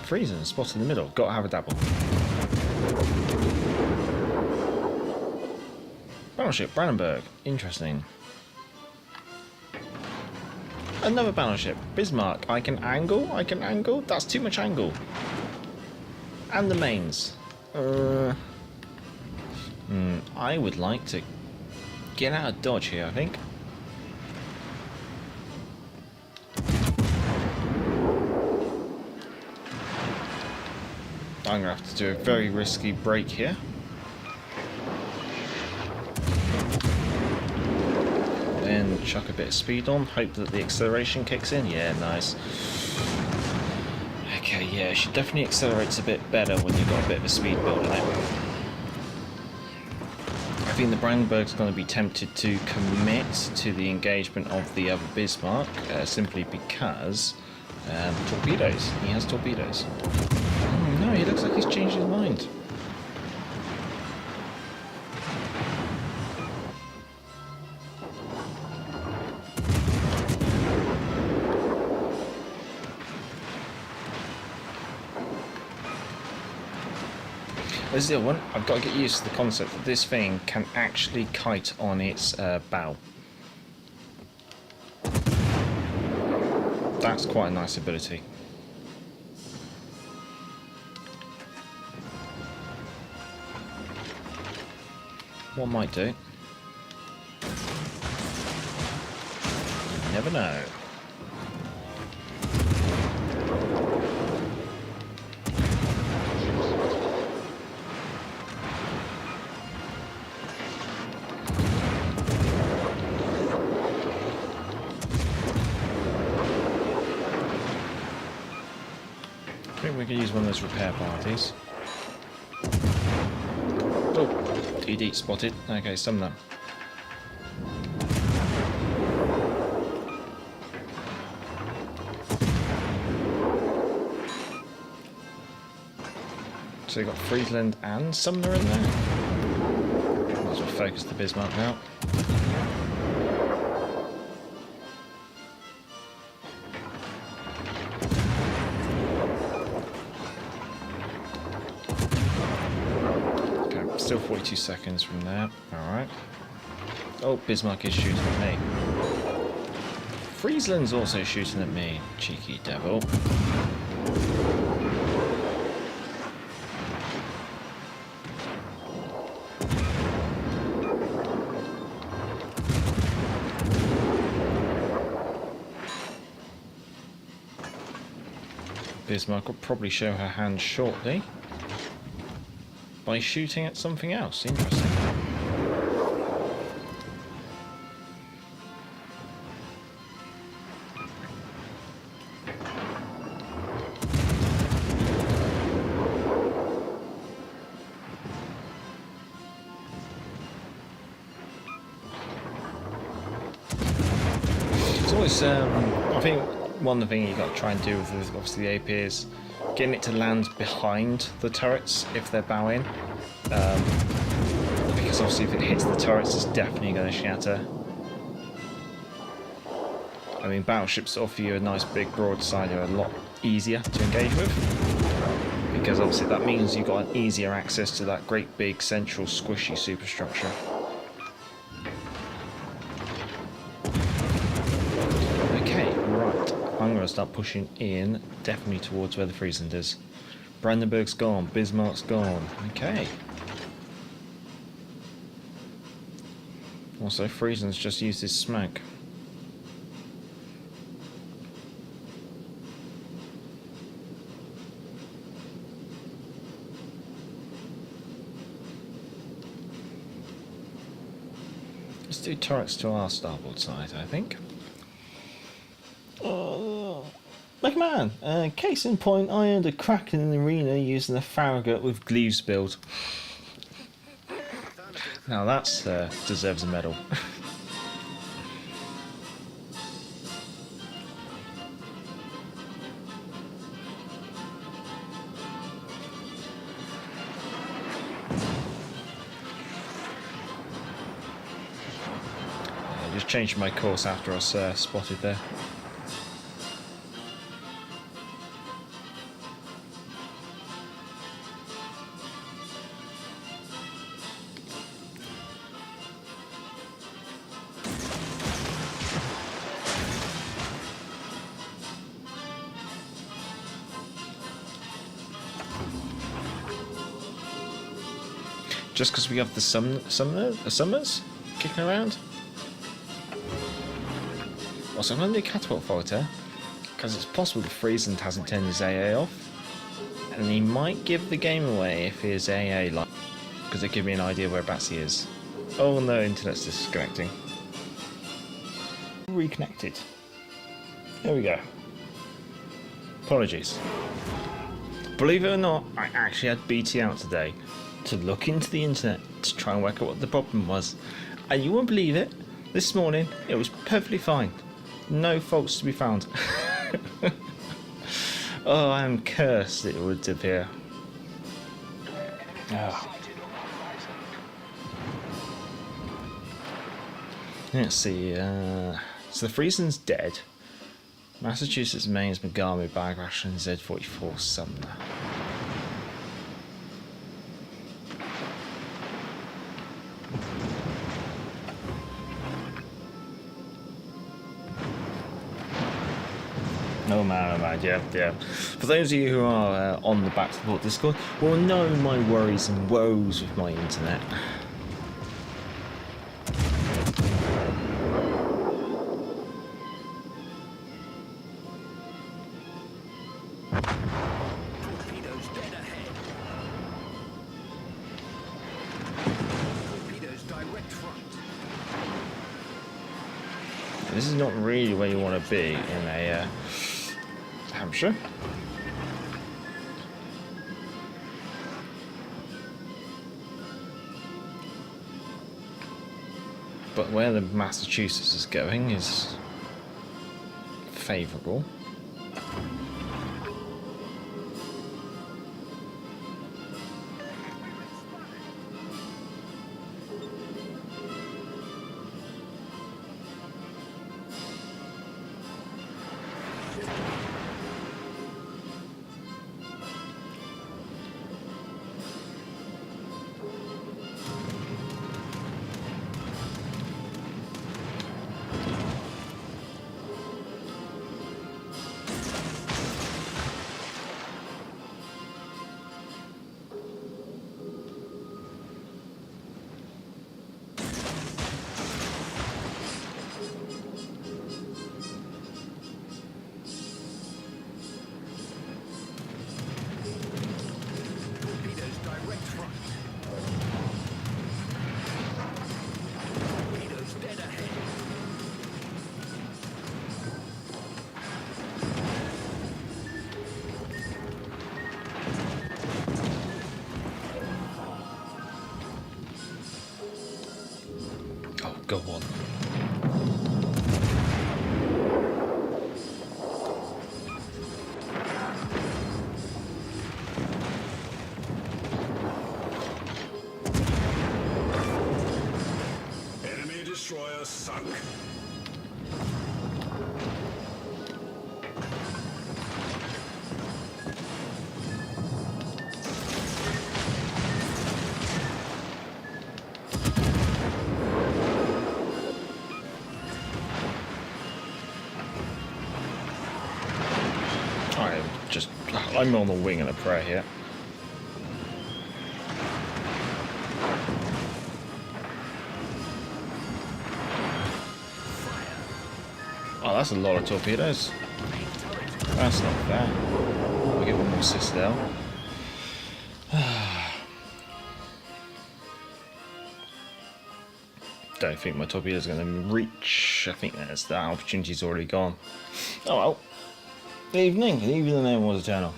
S9: Freezing, spot in the middle. Got to have a dabble. Battleship, Brandenburg. Interesting. Another battleship, Bismarck. I can angle. I can angle. That's too much angle. And the mains. I would like to get out of dodge here, I think. I'm going to have to do a very risky break here. Then chuck a bit of speed on, hope that the acceleration kicks in. Yeah, nice. Okay, yeah, she definitely accelerates a bit better when you've got a bit of a speed build in it. I think the Brandenburg's going to be tempted to commit to the engagement of the other Bismarck, simply because torpedoes. He has torpedoes. No, he looks like he's changed his mind. This is the other one. I've got to get used to the concept that this thing can actually kite on its bow. That's quite a nice ability. What might do? You never know. I think we can use one of those repair parties. Oh, TD spotted. Okay, some of them. So you've got Friesland and Sumner in there. Might as well focus the Bismarck now. Still 42 seconds from there. Alright. Oh, Bismarck is shooting at me. Friesland's also shooting at me. Cheeky devil. Bismarck will probably show her hand shortly by shooting at something else. Interesting. It's always, I think one of the things you got to try and do with obviously the AP is getting it to land behind the turrets if they're bowing, because obviously if it hits the turrets it's definitely going to shatter. I mean, battleships offer you a nice big broadside are a lot easier to engage with, because obviously that means you've got an easier access to that great big central squishy superstructure. Okay, right, I'm going to start pushing in, definitely towards where the Friesland is. Brandenburg's gone, Bismarck's gone, okay. Also, Friesland's just used his smoke. Let's do turrets to our starboard side, I think. McMahon, case in point, I earned a crack in the arena using a Farragut with Gleaves build. Now that's deserves a medal. Just changed my course after I was spotted there. Just because we have the summers kicking around. Also, I'm going to do catapult fighter because it's possible the Friesland hasn't turned his AA off, and he might give the game away if his AA like, because it gives me an idea whereabouts he is. Oh no, internet's disconnecting. Reconnected. There we go. Apologies. Believe it or not, I actually had BT out today to look into the internet to try and work out what the problem was, and you won't believe it, this morning it was perfectly fine, no faults to be found. Oh, I am cursed it would appear. Oh. Let's see, so the Friesland's dead. Massachusetts Maine's Megami Bagrash and Z44 Sumner. Oh man, yeah. For those of you who are on the Back to the Port Discord will know my worries and woes with my internet.
S10: Torpedoes dead ahead. Torpedoes direct front.
S9: This is not really where you want to be in a Hampshire. But where the Massachusetts is going is favourable. Go on.
S10: Enemy destroyer sunk.
S9: I'm on the wing and a prayer here. Oh, that's a lot of torpedoes. That's not fair. We'll give them more citadel. Don't think my torpedo's going to reach. I think that opportunity's already gone. Oh well. Evening. Even the name was eternal.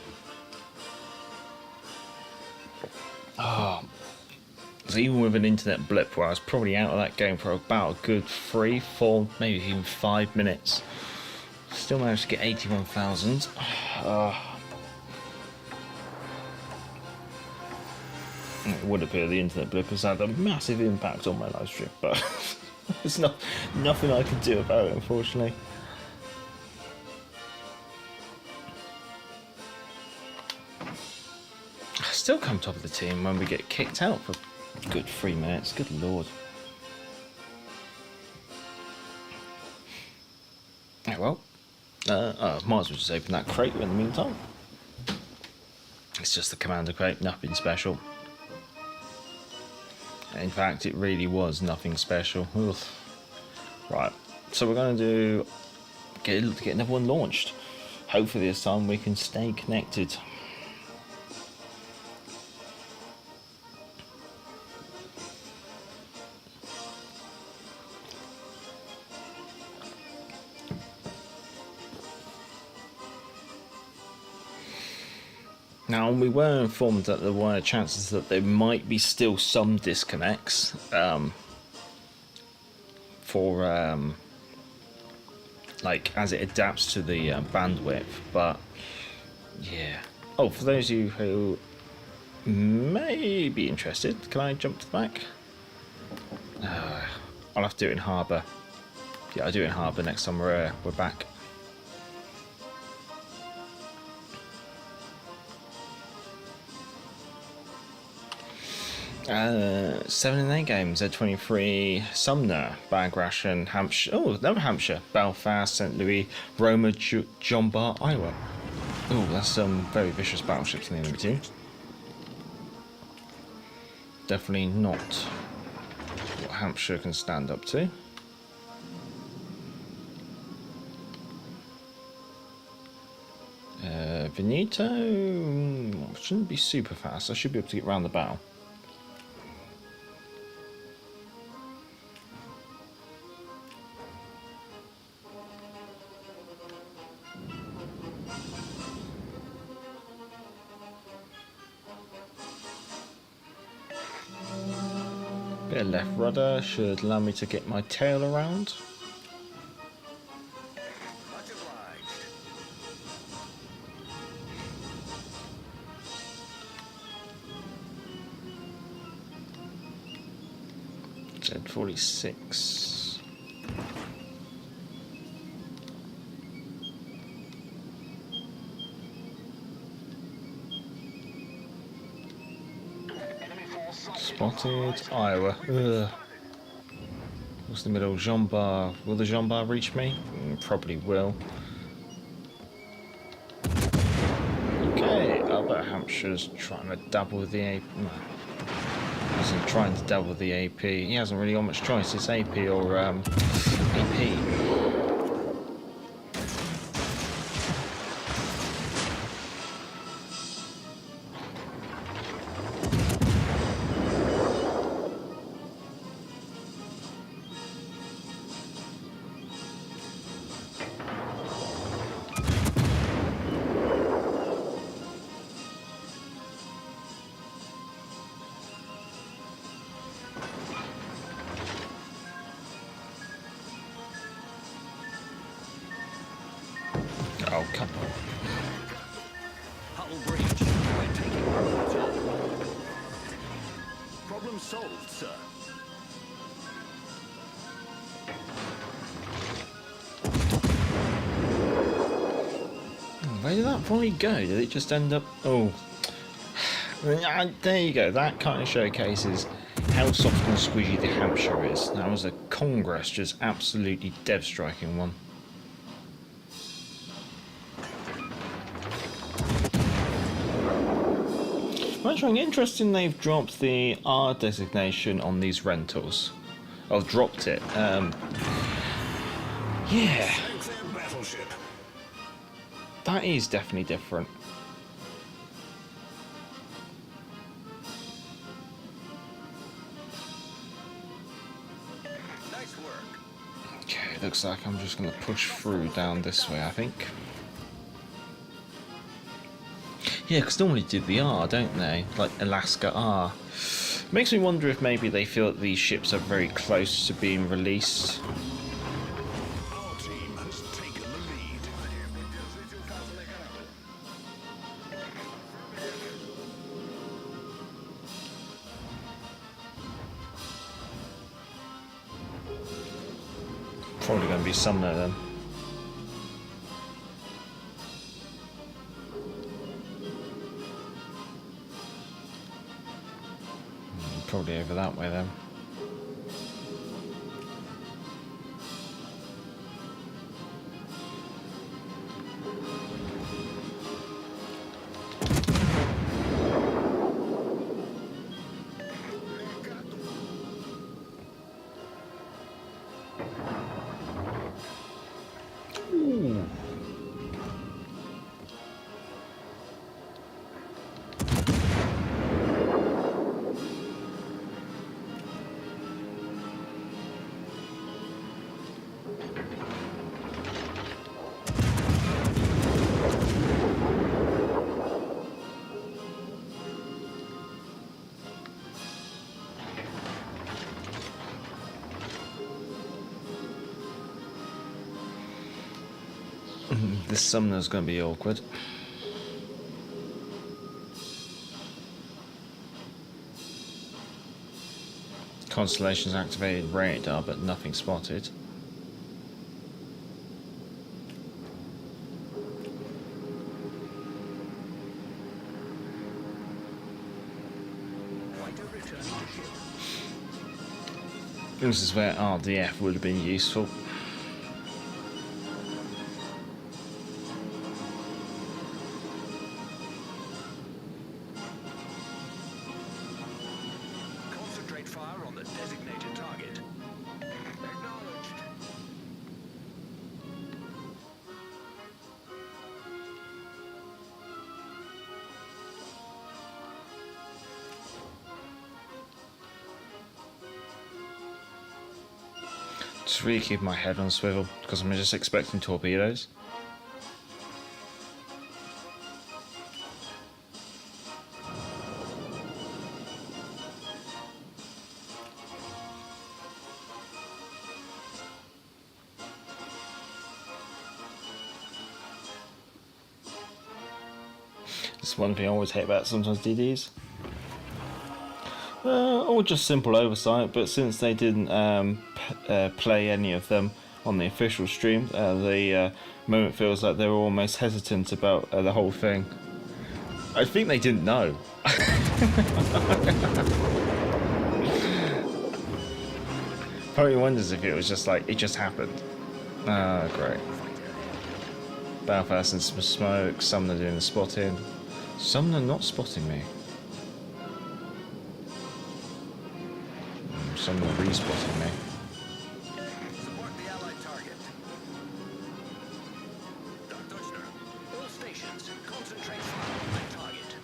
S9: Oh. So even with an internet blip where I was probably out of that game for about a good 3, 4, maybe even 5 minutes, still managed to get 81,000. It would appear the internet blip has had a massive impact on my live stream, but there's nothing I can do about it, unfortunately. I still come top of the team when we get kicked out for a good 3 minutes. Good lord. Oh well. Might as well just open that crate in the meantime. It's just the commander crate, nothing special. In fact, it really was nothing special. Ugh. Right, so we're going to get another one launched. Hopefully this time we can stay connected. Now, we were informed that there were chances that there might be still some disconnects like as it adapts to the bandwidth, but yeah. Oh, for those of you who may be interested, can I jump to the back? I'll have to do it in harbour. Yeah, I'll do it in harbour next time we're back. Uh, 7 and 8 games, Z23, Sumner, Bagration, Hampshire, oh, another Hampshire, Belfast, St. Louis, Roma, John Bar, Iowa. Oh, that's some very vicious battleships in the enemy too. Definitely not what Hampshire can stand up to. Veneto shouldn't be super fast. I should be able to get round the bow. Bit of left rudder should allow me to get my tail around. Z46. Spotted, Iowa. Ugh. What's the middle? Jean Bar. Will the Jean Bar reach me? Probably will. Okay, Albert Hampshire's trying to dabble with the AP. No. He's trying to dabble with the AP. He hasn't really got much choice. It's AP or AP.
S10: solved, sir.
S9: Where did that volley go? Did it just end up... Oh. There you go. That kind of showcases how soft and squishy the Hampshire is. That was a Congress, just absolutely dev-striking one. Actually, interesting they've dropped the R designation on these rentals. Oh, dropped it. Yeah. That is definitely different.
S10: Nice work.
S9: Okay, looks like I'm just going to push through down this way, I think. Yeah, because normally do the R, don't they? Like Alaska R. Makes me wonder if maybe they feel that these ships are very close to being released.
S10: Our team has taken the lead.
S9: Probably going to be Sumner then. Probably over that way then. Ooh. This Sumner's going to be awkward. Constellation's activated radar, but nothing spotted. This is where RDF would have been useful. Just really keep my head on swivel because I'm just expecting torpedoes. That's one thing I always hate about sometimes DDs. Or just simple oversight, but since they didn't play any of them on the official stream, the moment feels like they were almost hesitant about the whole thing. I think they didn't know. Probably wonders if it was just like, it just happened. Ah, great. Belfast and some smoke, Sumner doing the spotting. Sumner not spotting me. Sumner respotting me.
S10: Support the Allied target. Dr. all stations, concentrate fire on that target.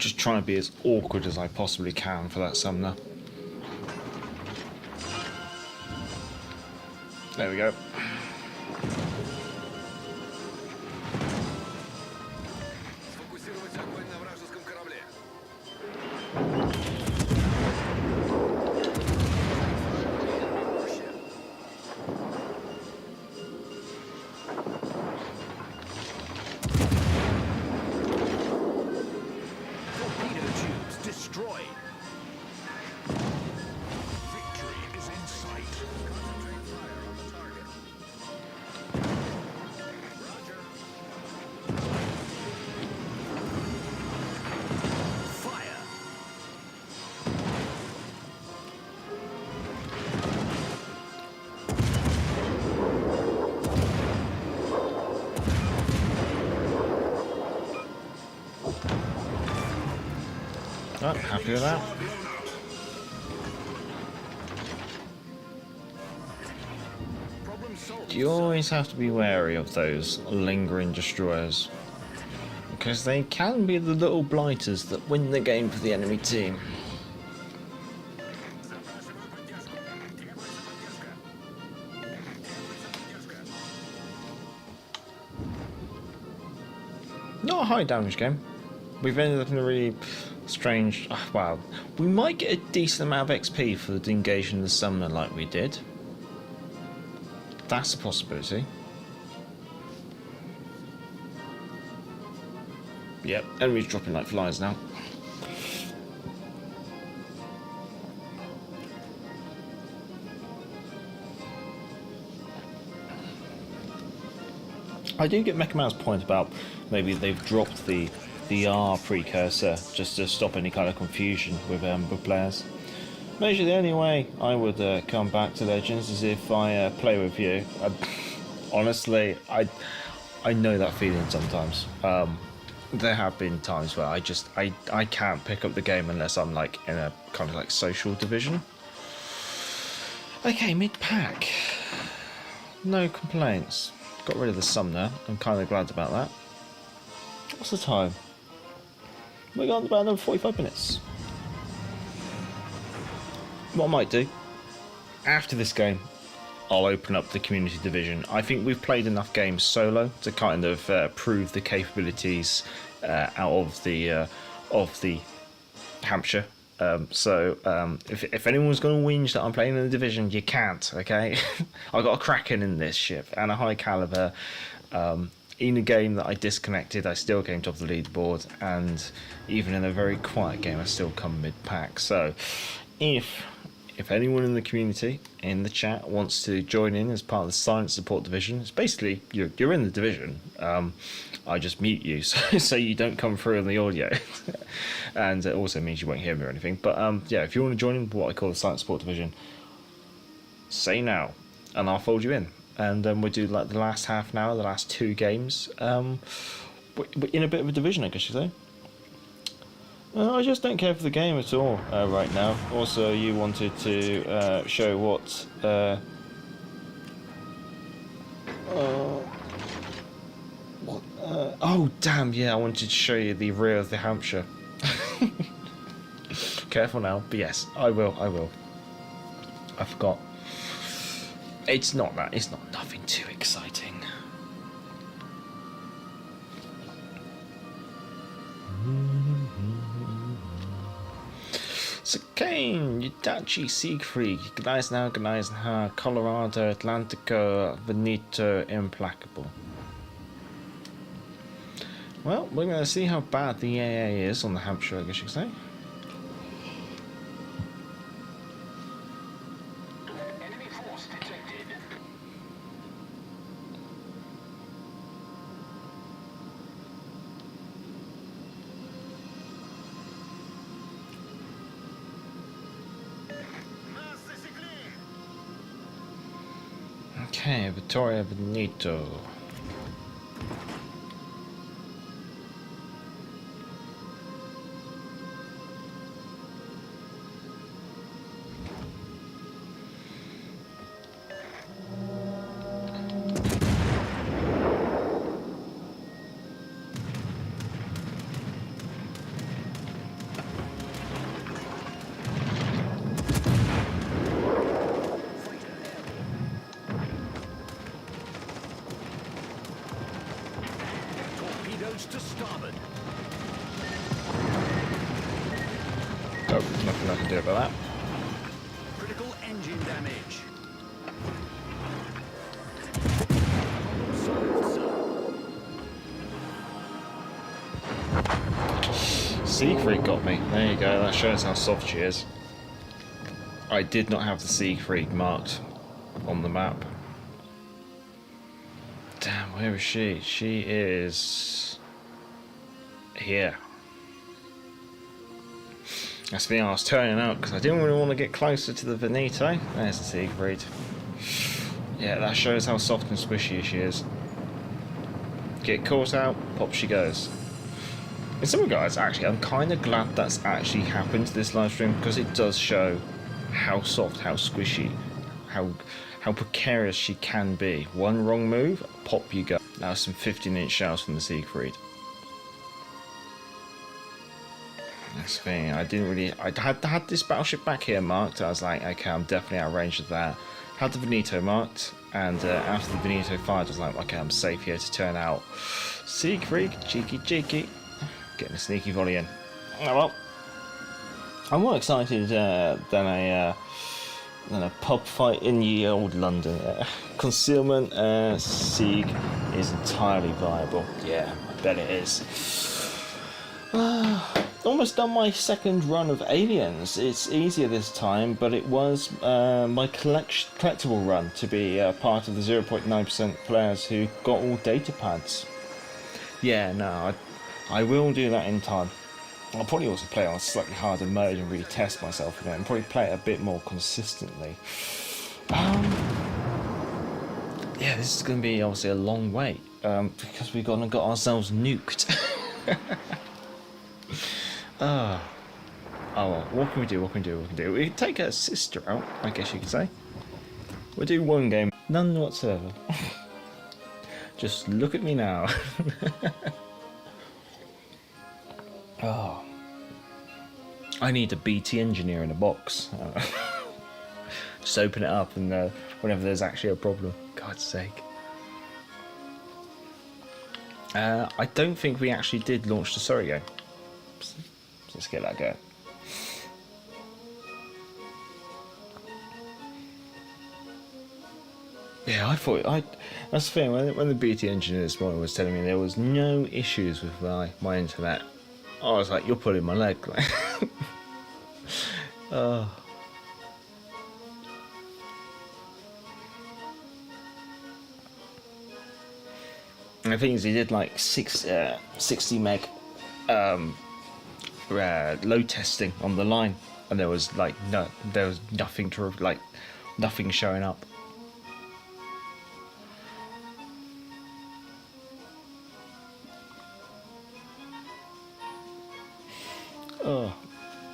S9: just trying to be as awkward as I possibly can for that summoner. There we go. Oh, happy with that. You always have to be wary of those lingering destroyers, because they can be the little blighters that win the game for the enemy team. Not a high damage game. We've ended up in a really strange... wow. We might get a decent amount of XP for the engaging of the summoner like we did. That's a possibility. Yep, enemies dropping like flies now. I do get Mecha Man's point about maybe they've dropped the R precursor just to stop any kind of confusion with players. Major, the only way I would come back to Legends is if I play with you. Honestly, I know that feeling sometimes. There have been times where I can't pick up the game unless I'm like in a kind of like social division. Okay, mid-pack. No complaints. Got rid of the summoner. I'm kind of glad about that. What's the time? We got about another 45 minutes. What I might do, after this game, I'll open up the community division. I think we've played enough games solo to kind of prove the capabilities out of the Hampshire. If anyone's going to whinge that I'm playing in the division, you can't, okay? I got a Kraken in this ship and a high caliber. In a game that I disconnected, I still came top of the leaderboard, and even in a very quiet game, I still come mid-pack. So, if anyone in the community, in the chat, wants to join in as part of the silent support division, it's basically you're in the division. I just mute you so you don't come through on the audio, and it also means you won't hear me or anything. But yeah, if you want to join in what I call the silent support division, say now, and I'll fold you in. And we'll do like the last half an hour, the last 2 games. We're in a bit of a division, I guess you say. I just don't care for the game at all right now. Also, you wanted to show what... oh, damn, yeah, I wanted to show you the rear of the Hampshire. Careful now, but yes, I will. I forgot. It's not nothing too exciting. So Kane, Yudachi, Siegfried, Gneisenau, Colorado, Atlantico, Veneto, Implacable. Well, we're going to see how bad the AA is on the Hampshire, I guess you could say. Okay, Vittoria Veneto.
S10: to starboard.
S9: Oh, nothing I can do about that.
S10: Critical engine damage.
S9: Siegfried got me. There you go, that shows how soft she is. I did not have the Siegfried marked on the map. Damn, where is she? She is here. That's me, I was turning out because I didn't really want to get closer to the Veneto. There's the Siegfried. Yeah, that shows how soft and squishy she is. Get caught out, pop she goes. In some regards, actually, I'm kind of glad that's actually happened to this live stream because it does show how soft, how squishy, how precarious she can be. One wrong move, pop you go. Now some 15-inch shells from the Siegfried. That's the thing, I didn't really... I had this battleship back here marked. I was like, okay, I'm definitely out of range of that. Had the Veneto marked, and after the Veneto fired, I was like, okay, I'm safe here to turn out. Siegfried, cheeky. Getting a sneaky volley in. Oh well. I'm more excited than a pub fight in ye old London. Concealment Sieg is entirely viable. Yeah, I bet it is. Almost done my second run of Aliens. It's easier this time, but it was my collectible run to be part of the 0.9% players who got all data pads. Yeah, no, I will do that in time. I'll probably also play on a slightly harder mode and really test myself in it and probably play it a bit more consistently. Yeah, this is going to be obviously a long wait because we've got ourselves nuked. Oh well, what can we do? We can take her sister out, I guess you could say. We'll do one game, none whatsoever. Just look at me now. Oh, I need a BT engineer in a box. Just open it up and whenever there's actually a problem. God's sake. I don't think we actually did launch the Surrey game. So let's get that going. Yeah, I thought that's the thing. When the BT engineer this morning was telling me there was no issues with my internet, I was like, "You're pulling my leg." Oh. And the thing is, he did like 60 meg load testing on the line, and there was like nothing showing up.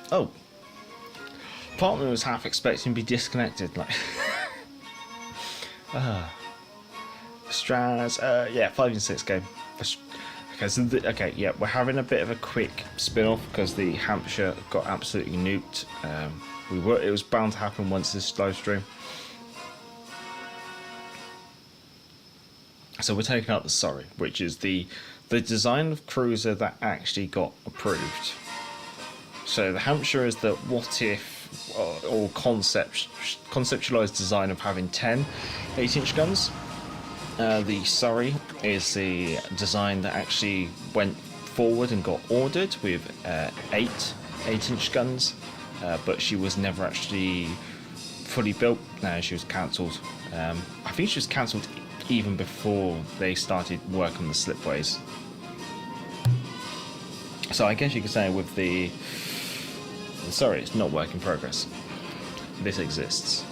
S9: Oh, part of me was half expecting to be disconnected, like. Straz, yeah, 5 and 6 game. Okay, so yeah, we're having a bit of a quick spin-off because the Hampshire got absolutely nuked. It was bound to happen once this live stream. So we're taking out the Surrey, which is the design of cruiser that actually got approved. So the Hampshire is the what if or conceptualized design of having 10 8-inch guns. The Surrey is the design that actually went forward and got ordered with 8 8-inch guns, but she was never actually fully built. She was cancelled. I think she was cancelled even before they started work on the slipways. So I guess you could say with the Surrey, it's not work in progress. This exists.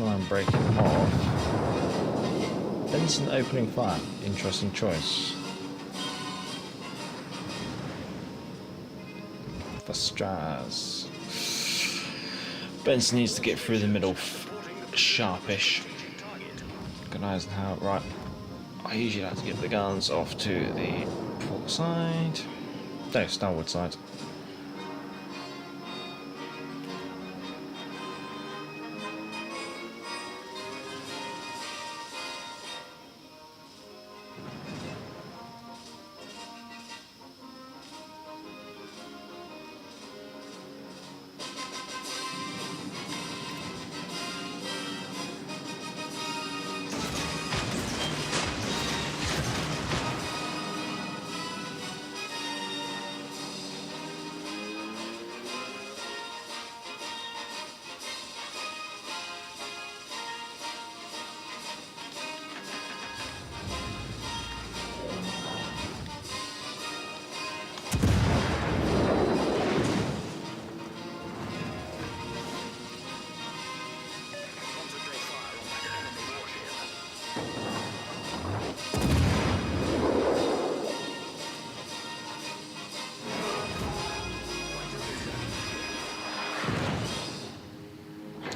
S9: I'm breaking off. Benson opening fire. Interesting choice. the Stras. Benson needs to get through the middle sharpish. Good Eisenhower, right. I usually like to get the guns off to the port side. No, starboard side.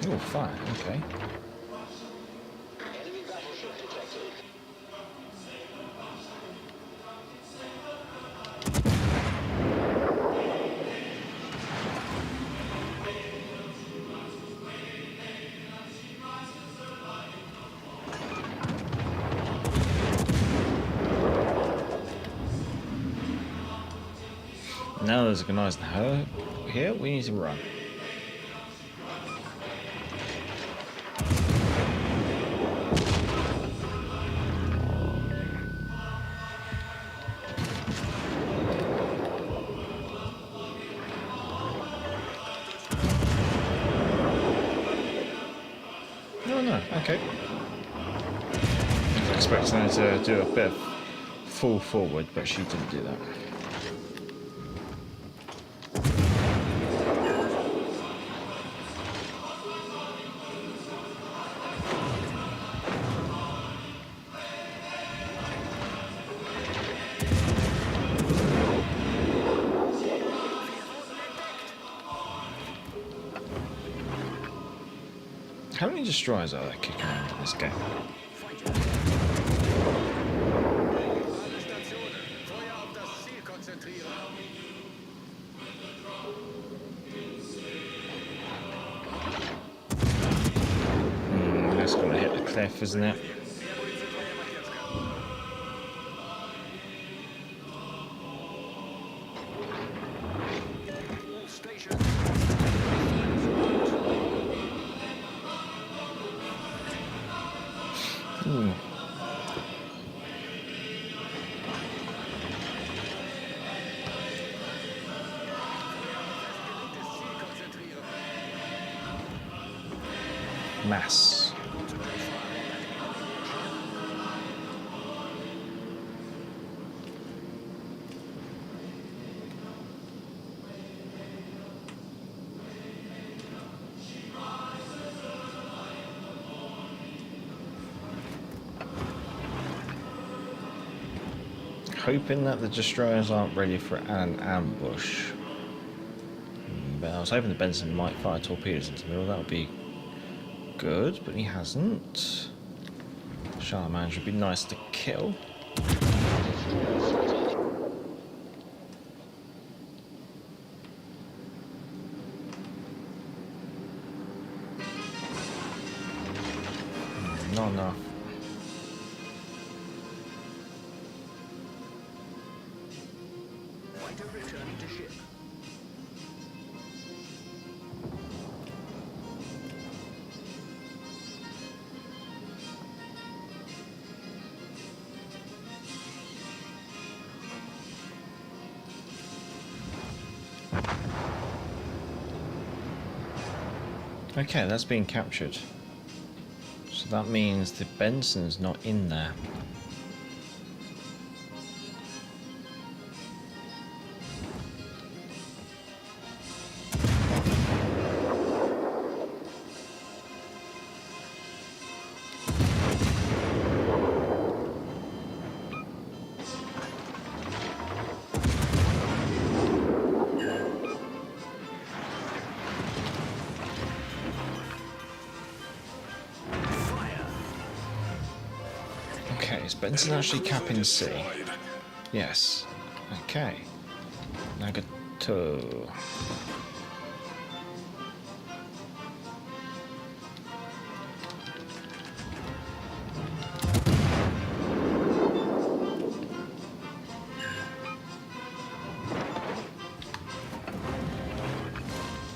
S9: Oh, fire, okay. Now there's a nice Eisenhower here, we need to run. No, okay. I was expecting her to do a bit of full forward, but she didn't do that. How many destroyers are there kicking around in this game? That's gonna hit the cliff, isn't it? Mass. Hoping that the destroyers aren't ready for an ambush. But I was hoping the Benson might fire torpedoes into the middle, that would be good, but he hasn't. Charlemagne would be nice to kill. Not enough.
S10: Returning to ship.
S9: Okay, that's been captured. So that means the Benson's not in there. Okay, is Benson actually capping C? Yes. Okay. Nagato.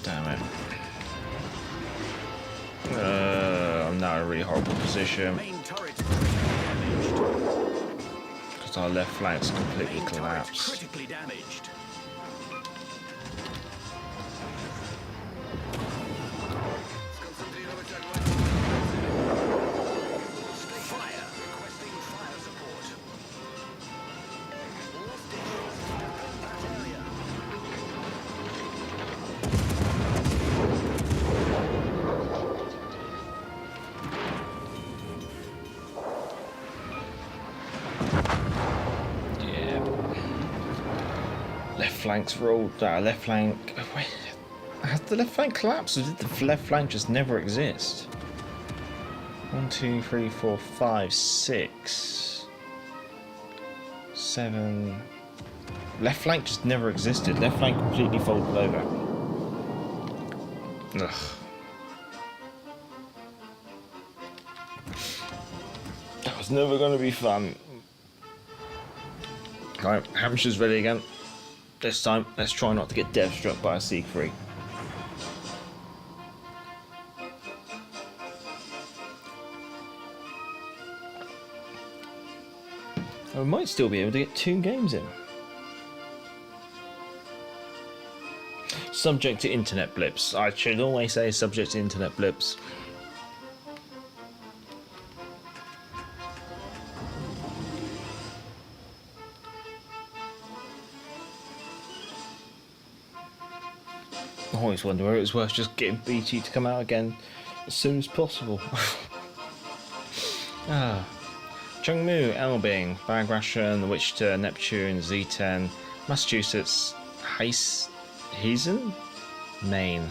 S9: Damn it. I'm now in a really horrible position. Because our left flank's completely collapsed.
S10: Critically damaged. Fire. Requesting fire support. All stations that area.
S9: Left flank's rolled. Left flank. Wait, has the left flank collapsed, or did the left flank just never exist? 1, 2, 3, 4, 5, 6, 7. Left flank just never existed. Left flank completely folded over. Ugh. That was never going to be fun. Right, Hampshire's ready again. This time, let's try not to get death struck by a Siegfried. I might still be able to get 2 games in. Subject to internet blips. I should always say subject to internet blips. I always wonder whether it was worth just getting BT to come out again as soon as possible. Chungmu, Elbing, Bagration, Wichita, Neptune, Z10, Massachusetts, Hazen, Maine.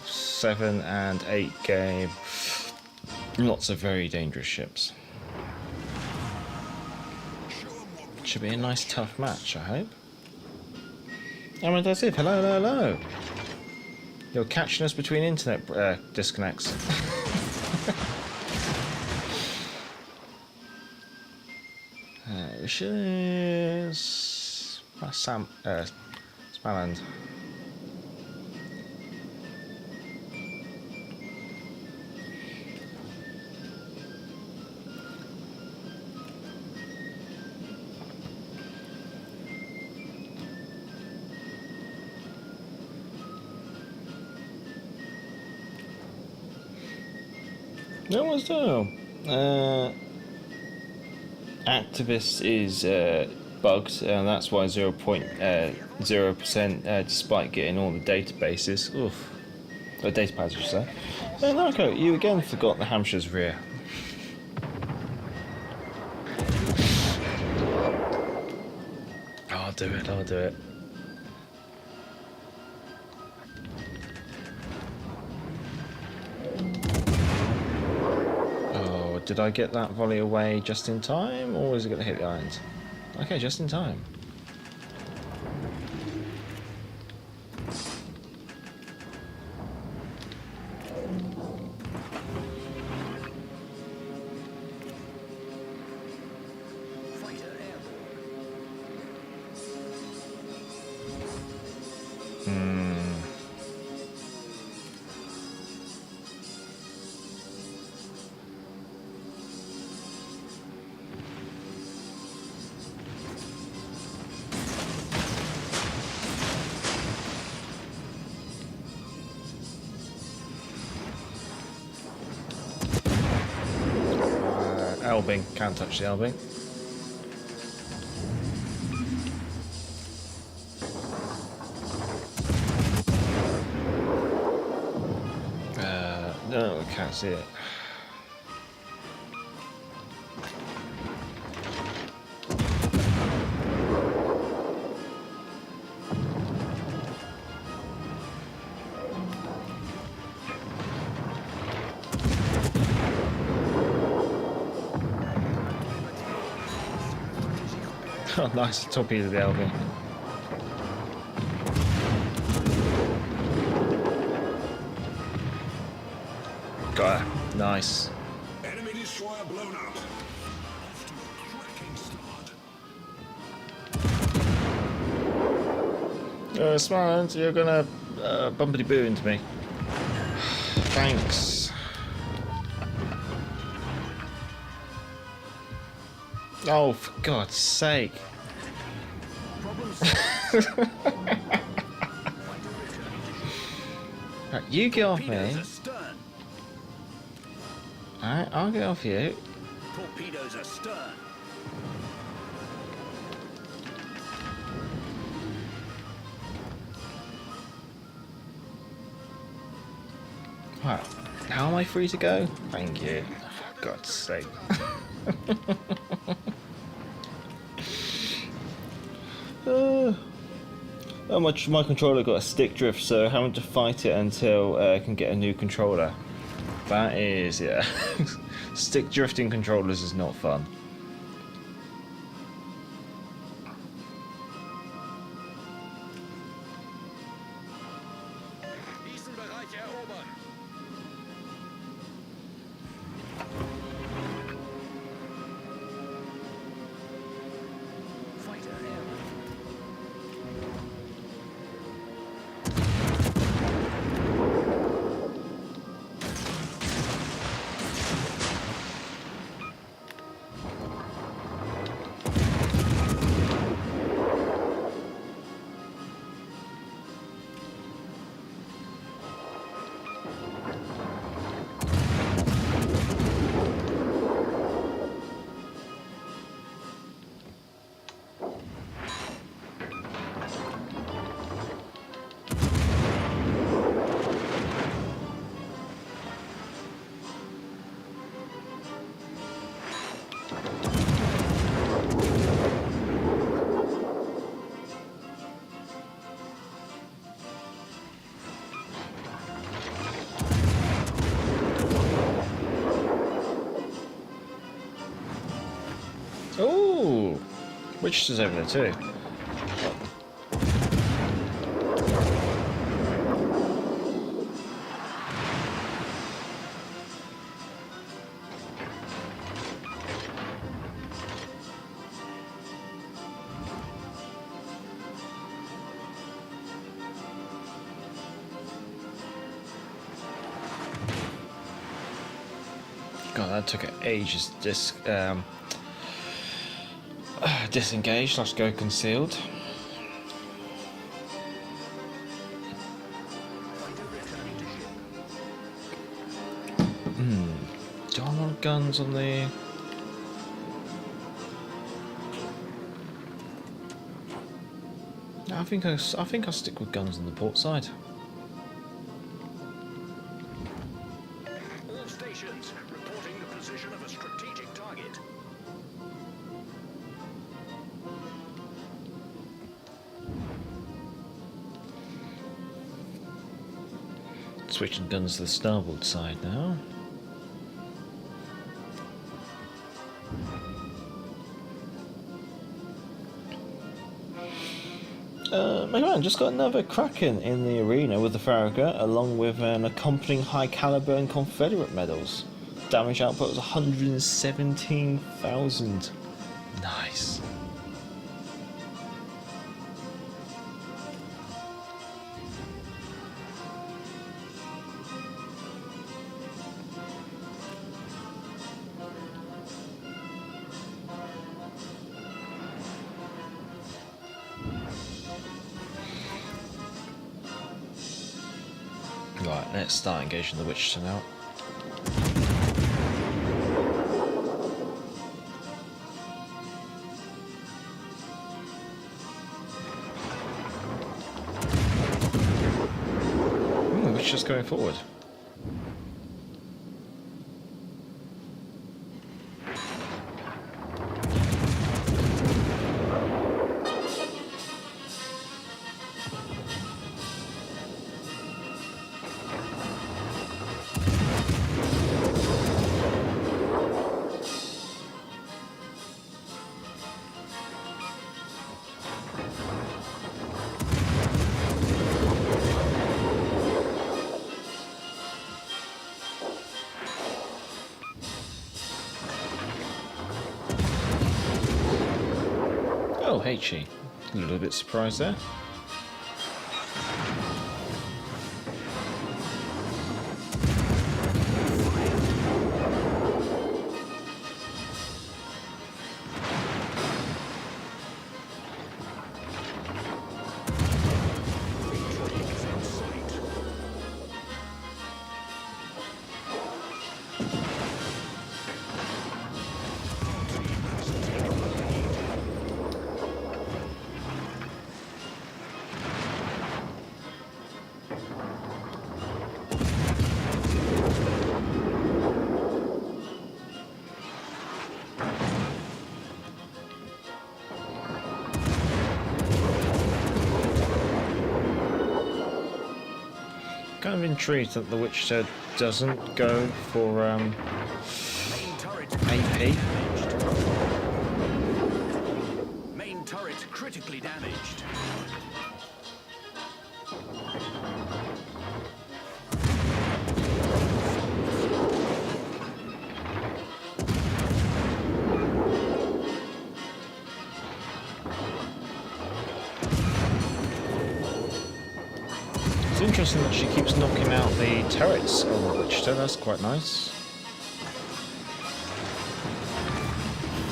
S9: 7 and 8 game. Lots of very dangerous ships. Should be a nice tough match, I hope. Oh, that's it. Hello, hello, hello. You're catching us between internet disconnects. Which is Smaland. No one's doing. Activist is bugged, and that's why 0.0%, despite getting all the databases. Oof. The datapads, I should say. Narco, you again forgot the Hampshire's rear. I'll do it, I'll do it. Did I get that volley away just in time, or is it going to hit the irons? Okay, just in time. Elbing, can't touch the Elbing. No, I can't see it. Oh, nice torpedo the LV. Got it. Nice.
S10: Enemy destroyer blown up. Off to a cracking start.
S9: Smart, you're gonna bumpity boo into me. Thanks. Oh, for God's sake. Right, you get off me. Alright, I'll get off you.
S10: Torpedoes astern.
S9: Right, how am I free to go? Thank you. For God's sake. Oh, my controller got a stick drift, so having to fight it until I can get a new controller. That is, yeah. Stick drifting controllers is not fun. Ooh, which is over there too. God, that took ages to disengage. Let's go concealed. Do I want guns on the... I think I'll stick with guns on the port side.
S10: All stations reporting the position of a strategic target.
S9: Switching guns to the starboard side now. Man, just got another Kraken in the arena with the Farragut, along with an accompanying high caliber and Confederate medals. Damage output was 117,000. Nice. Right, let's start engaging the Wichita now. Wichita's going forward. Oh, HE. A little bit surprised there. Kind of intrigued that the Wichita doesn't go for AP.
S10: Main turret critically damaged.
S9: It's interesting that she keeps knocking out the turrets on the Wichita. That's quite nice.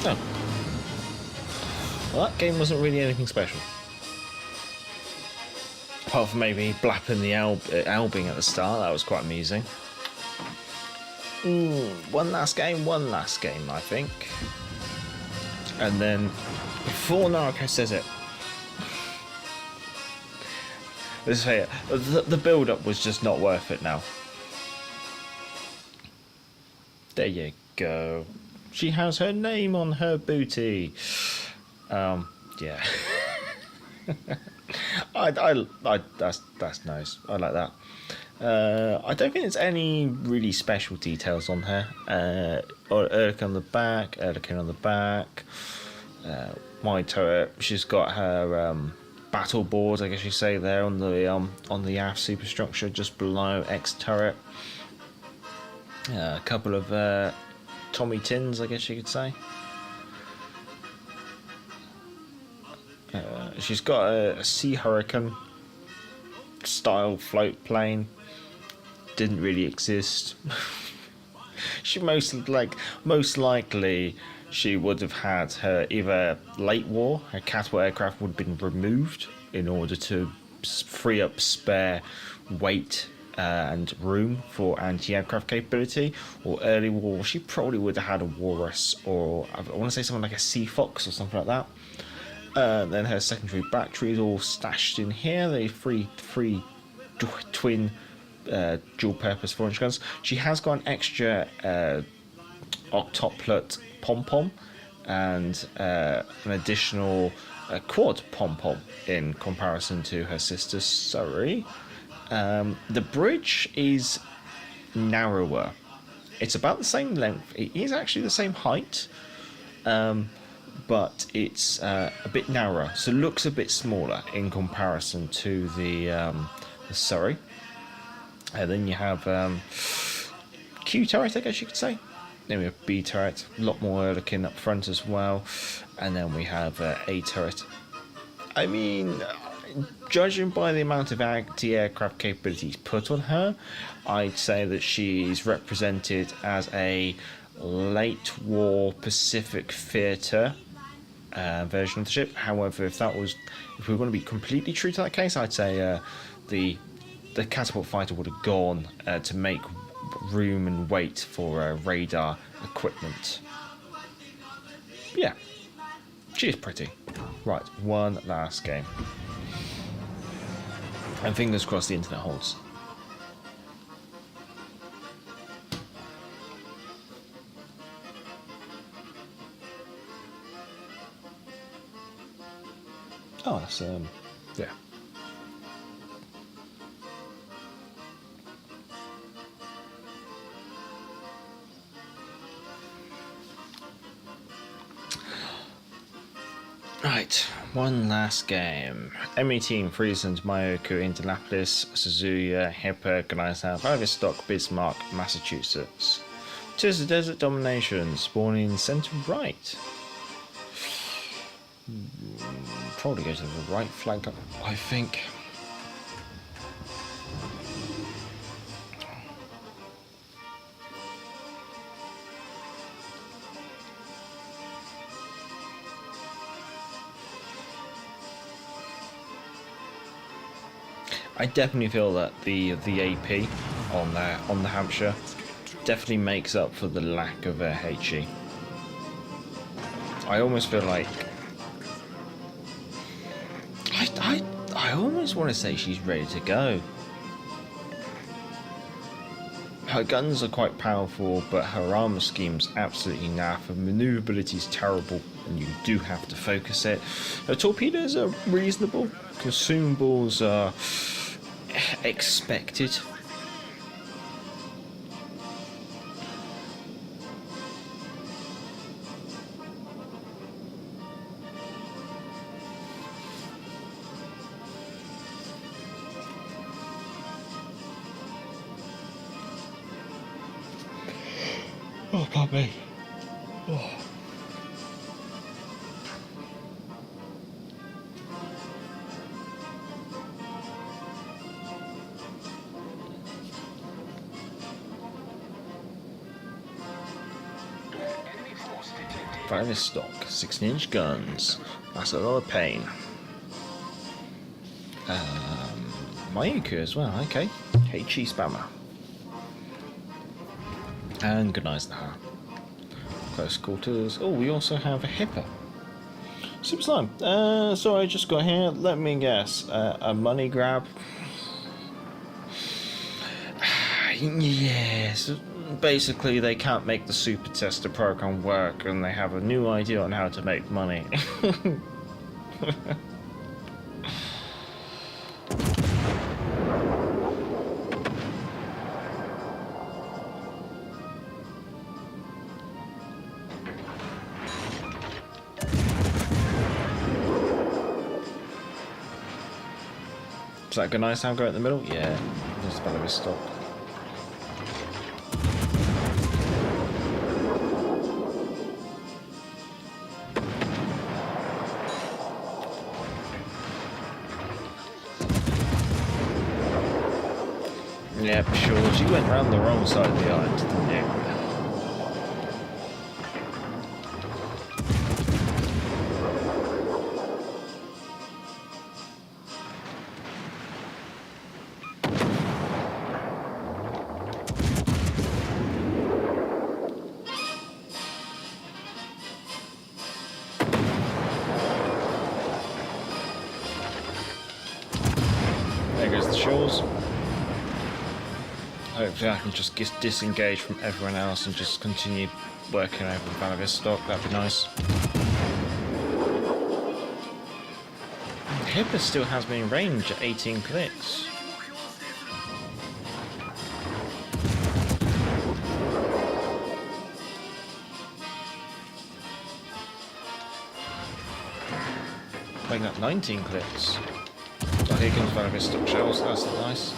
S9: Oh. Well, that game wasn't really anything special. Apart from maybe blapping the albing at the start, that was quite amusing. One last game, I think. And then, before Naruto says it, let's say it, the build-up was just not worth it now. There you go. She has her name on her booty. Yeah. That's nice. I like that. I don't think there's any really special details on her. Erkin on the back, Erkin on the back. My turret. She's got her battle board, I guess you say, there on the aft superstructure just below X turret. A couple of Tommy tins, I guess you could say. She's got a Sea Hurricane style float plane. Didn't really exist. She most likely she would have had her either late war, her catapult aircraft would have been removed in order to free up spare weight and room for anti-aircraft capability, or early war she probably would have had a Walrus, or I want to say something like a Sea Fox or something like that. Then her secondary batteries all stashed in here. They three twin dual-purpose 4-inch guns. She has got an extra octuplet pom-pom and an additional quad pom-pom in comparison to her sister Surrey. The bridge is narrower. It's about the same length. It is actually the same height. But it's a bit narrower, so it looks a bit smaller in comparison to the Surrey. And then you have Q turret, I guess you could say. Then we have B turret, a lot more Erkin up front as well. And then we have A turret. I mean, judging by the amount of anti-aircraft capabilities put on her, I'd say that she's represented as a late war Pacific theatre version of the ship. However, if we were going to be completely true to that case, I'd say the catapult fighter would have gone to make room and weight for radar equipment. Yeah, she is pretty. Right, one last game. And fingers crossed the internet holds. Oh, that's yeah. Right, one last game. M18 Friesland, Myoku, Indianapolis, Suzuya, Hipper, Gleisau, Vladivostok, Bismarck, Massachusetts. Tis the desert domination, spawning center right. probably go to the right flank, I think. I definitely feel that the AP on the Hampshire definitely makes up for the lack of a HE. I almost feel like I almost want to say she's ready to go. Her guns are quite powerful, but her armor scheme's absolutely naff. Her maneuverability is terrible, and you do have to focus it. Her torpedoes are reasonable. Consumables are expected. Oh, puppy. Oh. Fire stock, 16-inch guns. That's a lot of pain. Mayuku as well, okay. HE spammer. And good night now. Close quarters. Oh, we also have a hipper. Super slime. So I just got here. Let me guess. A money grab. Yes. Basically, they can't make the super tester program work, and they have a new idea on how to make money. Is that a good nice hangar in the middle? Yeah, just about to stop. Yeah, sure. She went round the wrong side of the island, didn't you? There goes the shores. Hopefully I can just disengage from everyone else and just continue working over the Valley stock. That'd be nice. Hipper still has me in range at 18 clicks. Making up 19 clicks. Oh, here comes Valley stock shells. That's nice.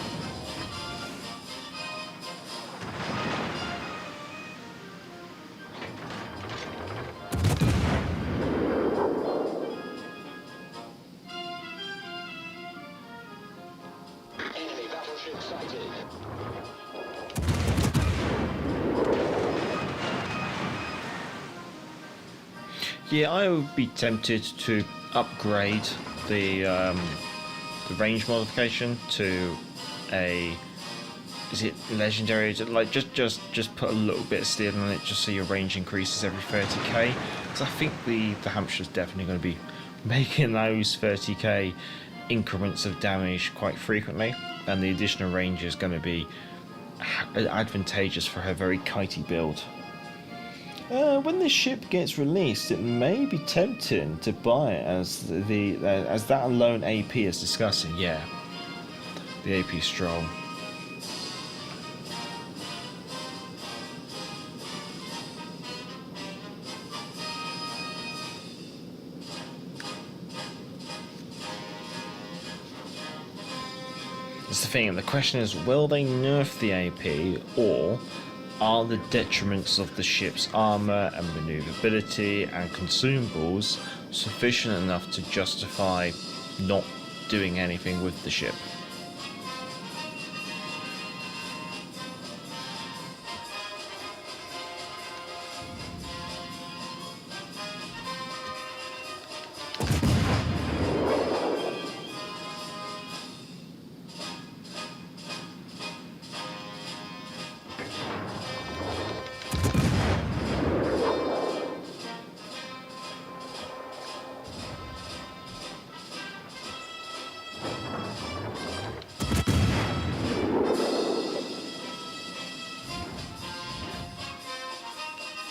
S9: Yeah, I would be tempted to upgrade the range modification to a, is it legendary? Like just put a little bit of steel on it, just so your range increases every 30k. Because I think the Hampshire's definitely going to be making those 30k increments of damage quite frequently, and the additional range is going to be advantageous for her very kitey build. When this ship gets released, it may be tempting to buy it as as that alone AP is discussing. Yeah, the AP strong. That's the thing. The question is, will they nerf the AP, or are the detriments of the ship's armour and manoeuvrability and consumables sufficient enough to justify not doing anything with the ship.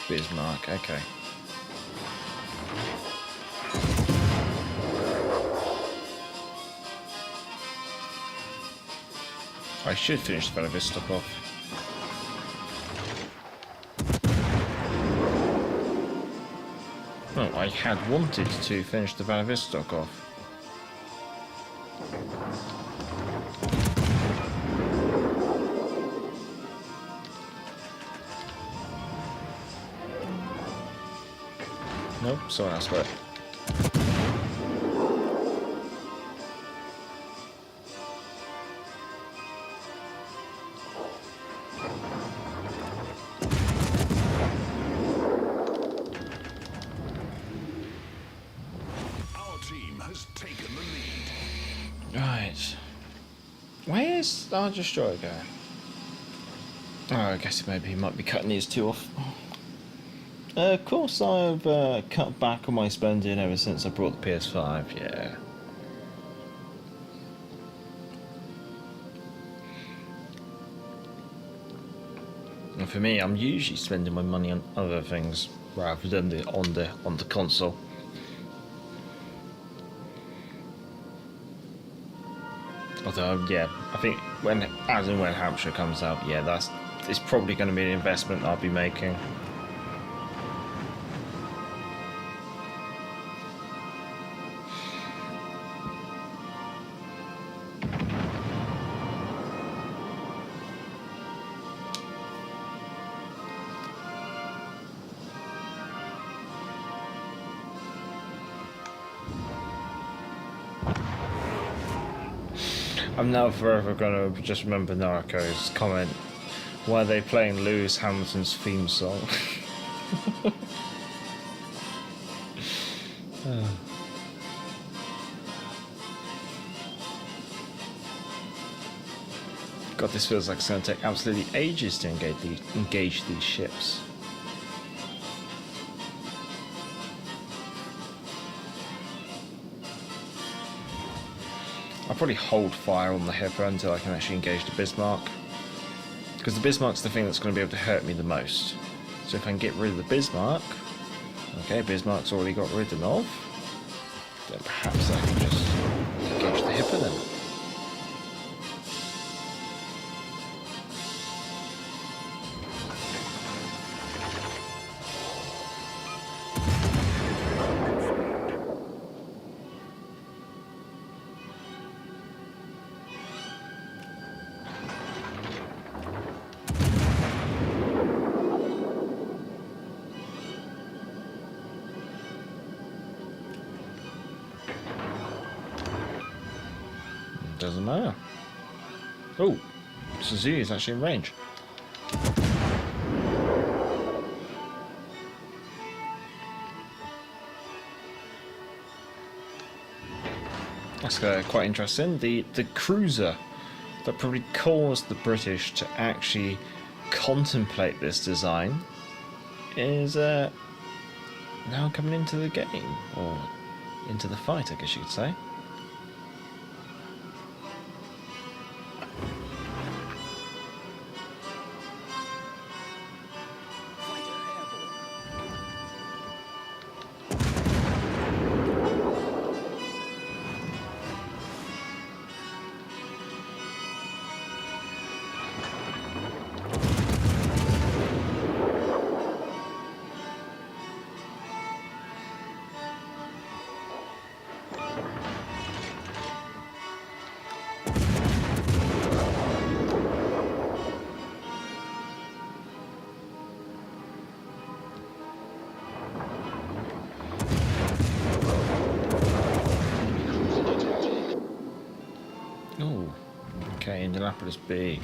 S9: Bismarck, okay. I should finish the Vladivostok off. No, I had wanted to finish the Vladivostok off. Nope, someone else got it.
S10: Our team has taken the lead.
S9: Right. Where's our destroyer going? Oh, I guess maybe he might be cutting these two off. Of course I've cut back on my spending ever since I brought the PS5, yeah. And for me, I'm usually spending my money on other things rather than on the console. Although, yeah, I think as and when Hampshire comes out, yeah, it's probably going to be an investment I'll be making. I'm now forever going to just remember Narco's comment, why are they playing Lewis Hamilton's theme song? God, this feels like it's going to take absolutely ages to engage these ships. I'll probably hold fire on the Hipper until I can actually engage the Bismarck, because the Bismarck's the thing that's going to be able to hurt me the most. So if I can get rid of the Bismarck, okay, Bismarck's already got rid of, then perhaps I can just engage the Hipper then. Doesn't matter. Oh, Suzuki is actually in range. That's quite interesting. The cruiser that probably caused the British to actually contemplate this design is now coming into the game, or into the fight, I guess you could say. Okay, Indianapolis B.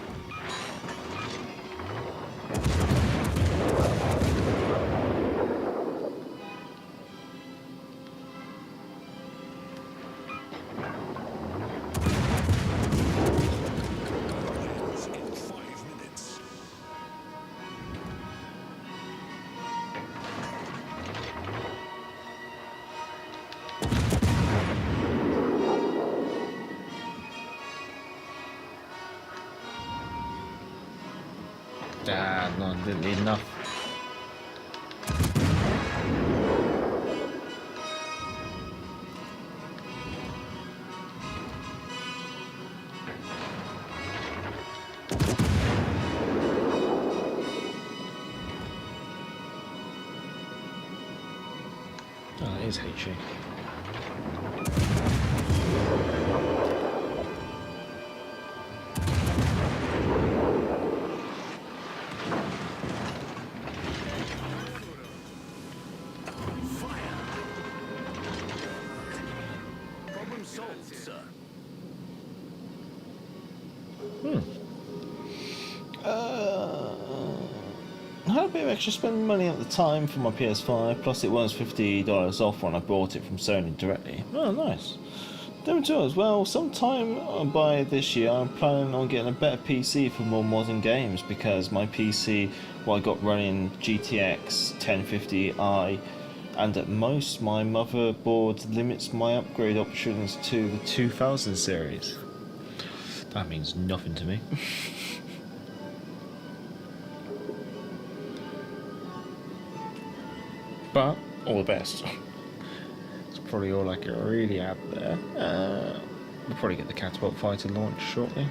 S9: No, didn't need enough. Oh, it is HE. I had a bit of extra spending money at the time for my PS5, plus it was $50 off when I bought it from Sony directly. Oh, nice. Them too as well. Sometime by this year, I'm planning on getting a better PC for more modern games, because my PC, I got running GTX 1050i, and at most my motherboard limits my upgrade options to the 2000 series. That means nothing to me. But all the best. That's probably all I can really add there. We'll probably get the catapult fighter launched shortly.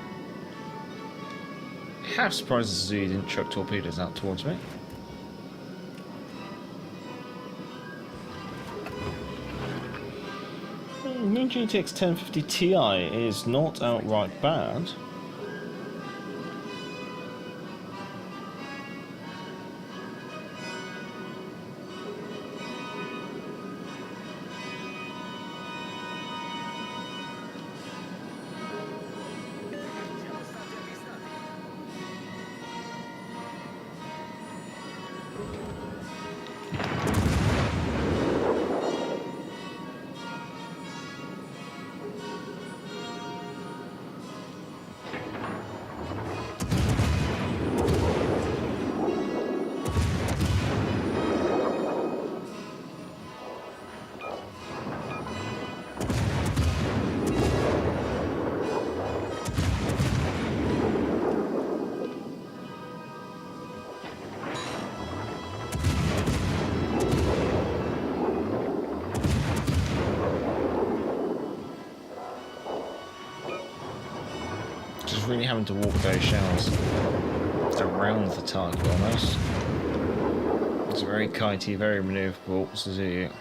S9: Half surprised the Suzuki didn't chuck torpedoes out towards me. New GTX 1050 Ti is not outright bad. Really having to walk those shells around the target almost. It's very kitey, very manoeuvrable Suzuki.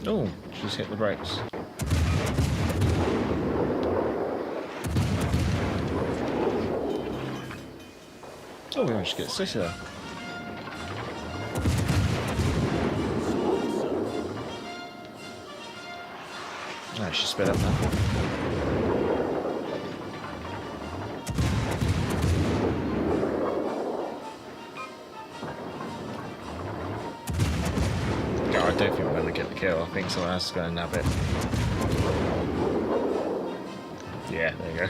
S9: Oh, she's hit the brakes. Oh, we managed to get Sitter. Oh, she sped up now. I don't think we're going to get the kill. I think someone else is going to nab it. Yeah, there you go.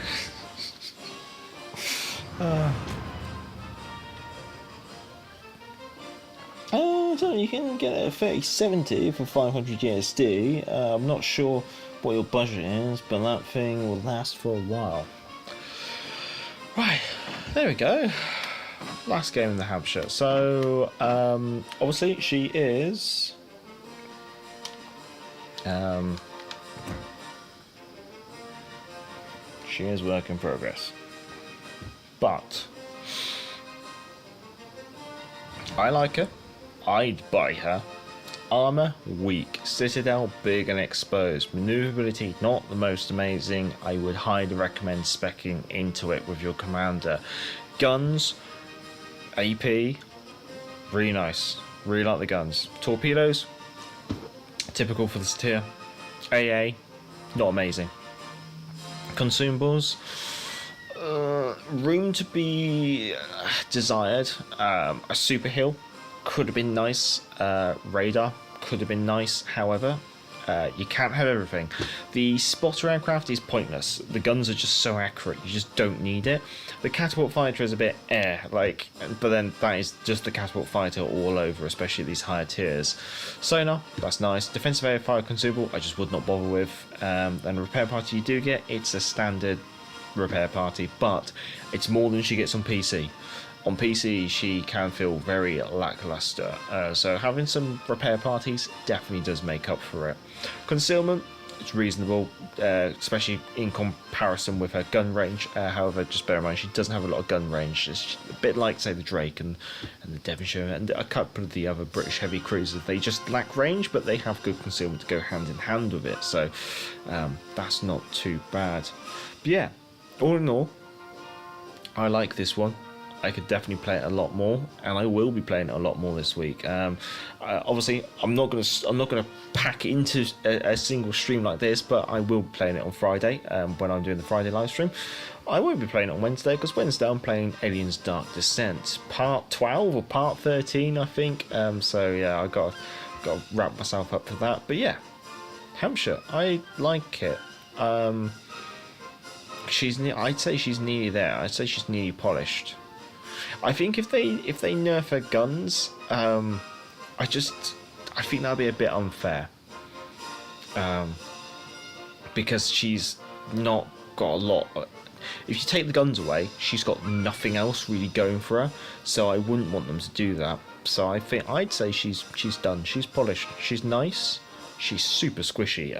S9: So you can get a 3070 for 500 USD. I'm not sure what your budget is, but that thing will last for a while. Right, there we go. Last game in the Hampshire. So, obviously she is... she is work in progress. But I like her. I'd buy her. Armour, weak. Citadel, big and exposed. Maneuverability, not the most amazing. I would highly recommend speccing into it with your commander. Guns, AP, really nice. Really like the guns. Torpedoes, typical for this tier. AA, not amazing. Consumables, room to be desired. A super hill could have been nice. Radar could have been nice. However, you can't have everything. The spotter aircraft is pointless. The guns are just so accurate. You just don't need it. The catapult fighter is a bit but then that is just the catapult fighter all over, especially these higher tiers. Sonar, that's nice. Defensive air fire consumable, I just would not bother with. And the repair party you do get, it's a standard repair party, but it's more than she gets on PC. On PC, she can feel very lackluster, so having some repair parties definitely does make up for it. Concealment, it's reasonable, especially in comparison with her gun range. However, just bear in mind, she doesn't have a lot of gun range. It's a bit like, say, the Drake and the Devonshire and a couple of the other British heavy cruisers. They just lack range, but they have good concealment to go hand in hand with it, so that's not too bad. But yeah, all in all, I like this one. I could definitely play it a lot more, and I will be playing it a lot more this week. Obviously, I'm not gonna pack it into a single stream like this, but I will be playing it on Friday when I'm doing the Friday live stream. I won't be playing it on Wednesday because Wednesday I'm playing Aliens Dark Descent, part 12 or part 13, I think. So yeah, I got to wrap myself up for that. But yeah, Hampshire, I like it. I'd say she's nearly there. I'd say she's nearly polished. I think if they nerf her guns, I think that'd be a bit unfair, because she's not got a lot. If you take the guns away, she's got nothing else really going for her. So I wouldn't want them to do that. So I'd say she's done. She's polished. She's nice. She's super squishy.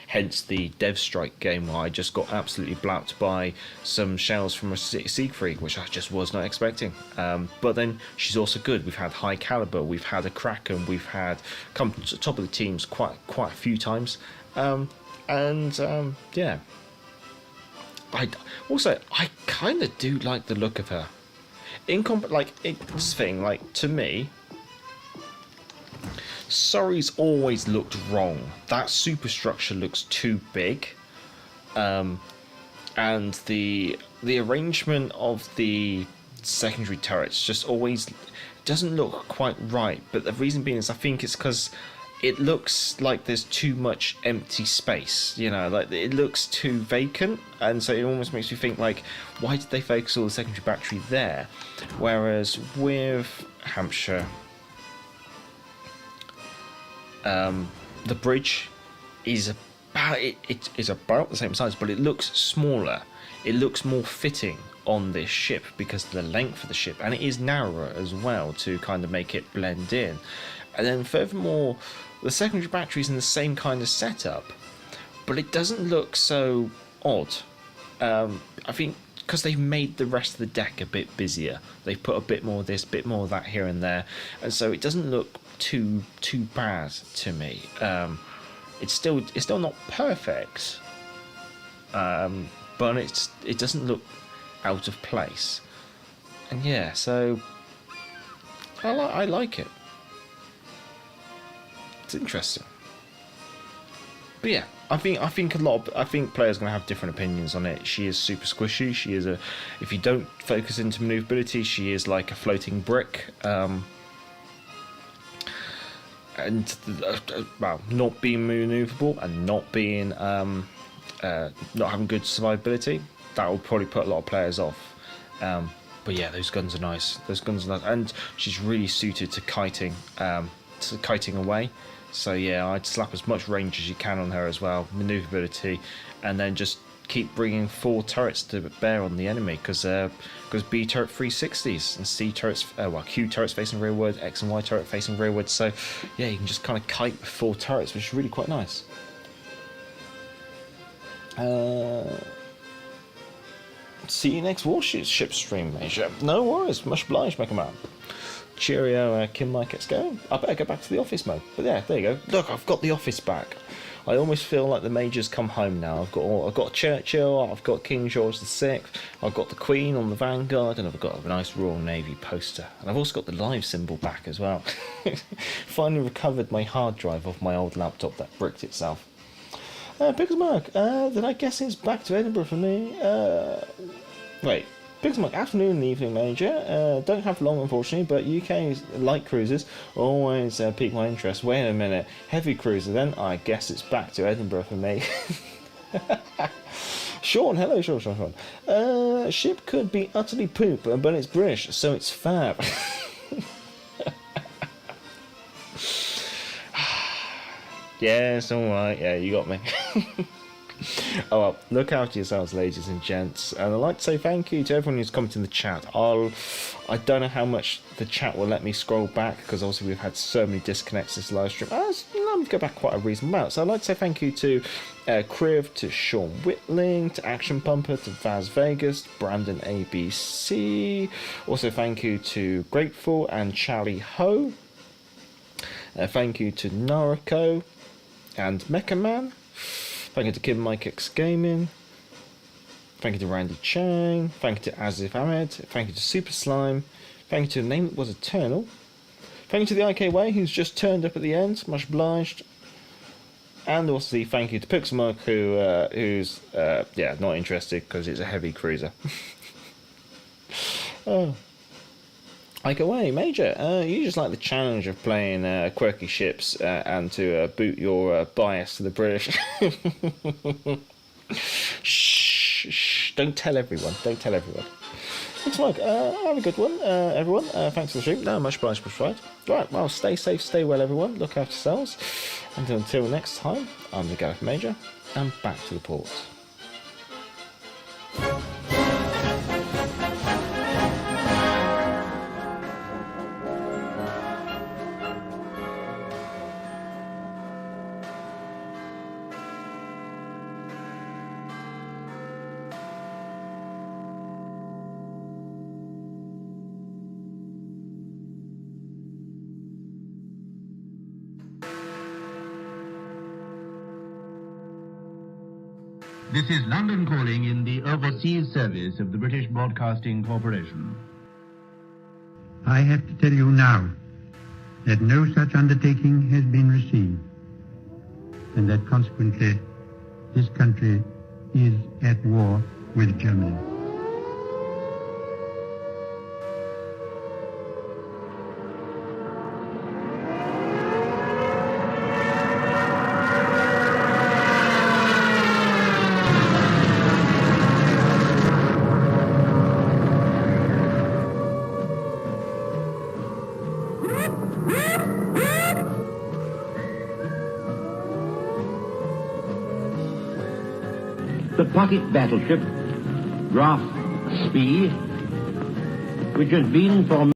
S9: Hence the Dev Strike game where I just got absolutely blapped by some shells from a Siegfried, which I just was not expecting. But then she's also good. We've had High Caliber, we've had a Kraken, we've had come to the top of the teams quite a few times. Yeah. I kind of do like the look of her. To me, Surrey's always looked wrong. That superstructure looks too big, and the arrangement of the secondary turrets just always doesn't look quite right. But the reason being is I think it's because it looks like there's too much empty space. You know, like it looks too vacant, and so it almost makes you think like, why did they focus all the secondary battery there? Whereas with Hampshire, the bridge is about the same size, but it looks smaller. It looks more fitting on this ship because of the length of the ship, and it is narrower as well to kind of make it blend in. And then furthermore, the secondary battery is in the same kind of setup, but it doesn't look so odd. I think because they've made the rest of the deck a bit busier. They've put a bit more of this, a bit more of that here and there, and so it doesn't look too bad to me. It's still not perfect, but it doesn't look out of place. And yeah, so I like it. It's interesting. But yeah, I think players are going to have different opinions on it. She is super squishy. She is if you don't focus into maneuverability, she is like a floating brick. And not being maneuverable and not being not having good survivability, that will probably put a lot of players off. But yeah, those guns are nice. And she's really suited to kiting away. So yeah, I'd slap as much range as you can on her as well, maneuverability, and then just keep bringing 4 turrets to bear on the enemy, because B turret 360s and C turrets, Q turrets facing rearward, X and Y turret facing rearward. So yeah, you can just kind of kite with 4 turrets, which is really quite nice. See you next Warships ship stream, Major. No worries, much obliged, Mega Man. Cheerio, Kim Mike, it's going. I better go back to the office mode. But yeah, there you go. Look, I've got the office back. I almost feel like the Major's come home now. I've got Churchill, I've got King George VI, I've got the Queen on the Vanguard, and I've got a nice Royal Navy poster. And I've also got the live symbol back as well. Finally recovered my hard drive off my old laptop that bricked itself. Pixelmark, then I guess it's back to Edinburgh for me. Wait. Pixelmark, afternoon and evening, Major. Don't have long, unfortunately, but UK light cruisers always pique my interest. Wait a minute, heavy cruiser then? I guess it's back to Edinburgh for me. Sean, hello, Sean. Ship could be utterly poop, but it's British, so it's fab. Yes, alright, yeah, you got me. Oh well, look after yourselves, ladies and gents, and I'd like to say thank you to everyone who's commented in the chat. I don't know how much the chat will let me scroll back, because obviously we've had so many disconnects this live stream. Let me go back quite a reasonable amount. So I'd like to say thank you to Criv, to Sean Whitling, to Action Pumper, to Vaz Vegas, Brandon ABC. Also thank you to Grateful and Charlie Ho. Thank you to Nariko and Mecha Man. Thank you to Kim Mike X Gaming. Thank you to Randy Chang. Thank you to Azif Ahmed. Thank you to Super Slime. Thank you to the name that was Eternal. Thank you to the IK Way, who's just turned up at the end. Much obliged. And also thank you to Pixelmark, who's not interested because it's a heavy cruiser. Oh. IK Way, Major, you just like the challenge of playing quirky ships and to boot your bias to the British. Shh, don't tell everyone. Thanks, Mike. Have a good one, everyone. Thanks for the stream. No, much obliged. Right, well, stay safe, stay well, everyone. Look after yourselves. And until next time, I'm the Gareth Major, and back to the ports.
S1: This is London calling in the overseas service of the British Broadcasting Corporation.
S2: I have to tell you now that no such undertaking has been received, and that consequently this country is at war with Germany.
S3: The pocket battleship Graf Spee, which has been for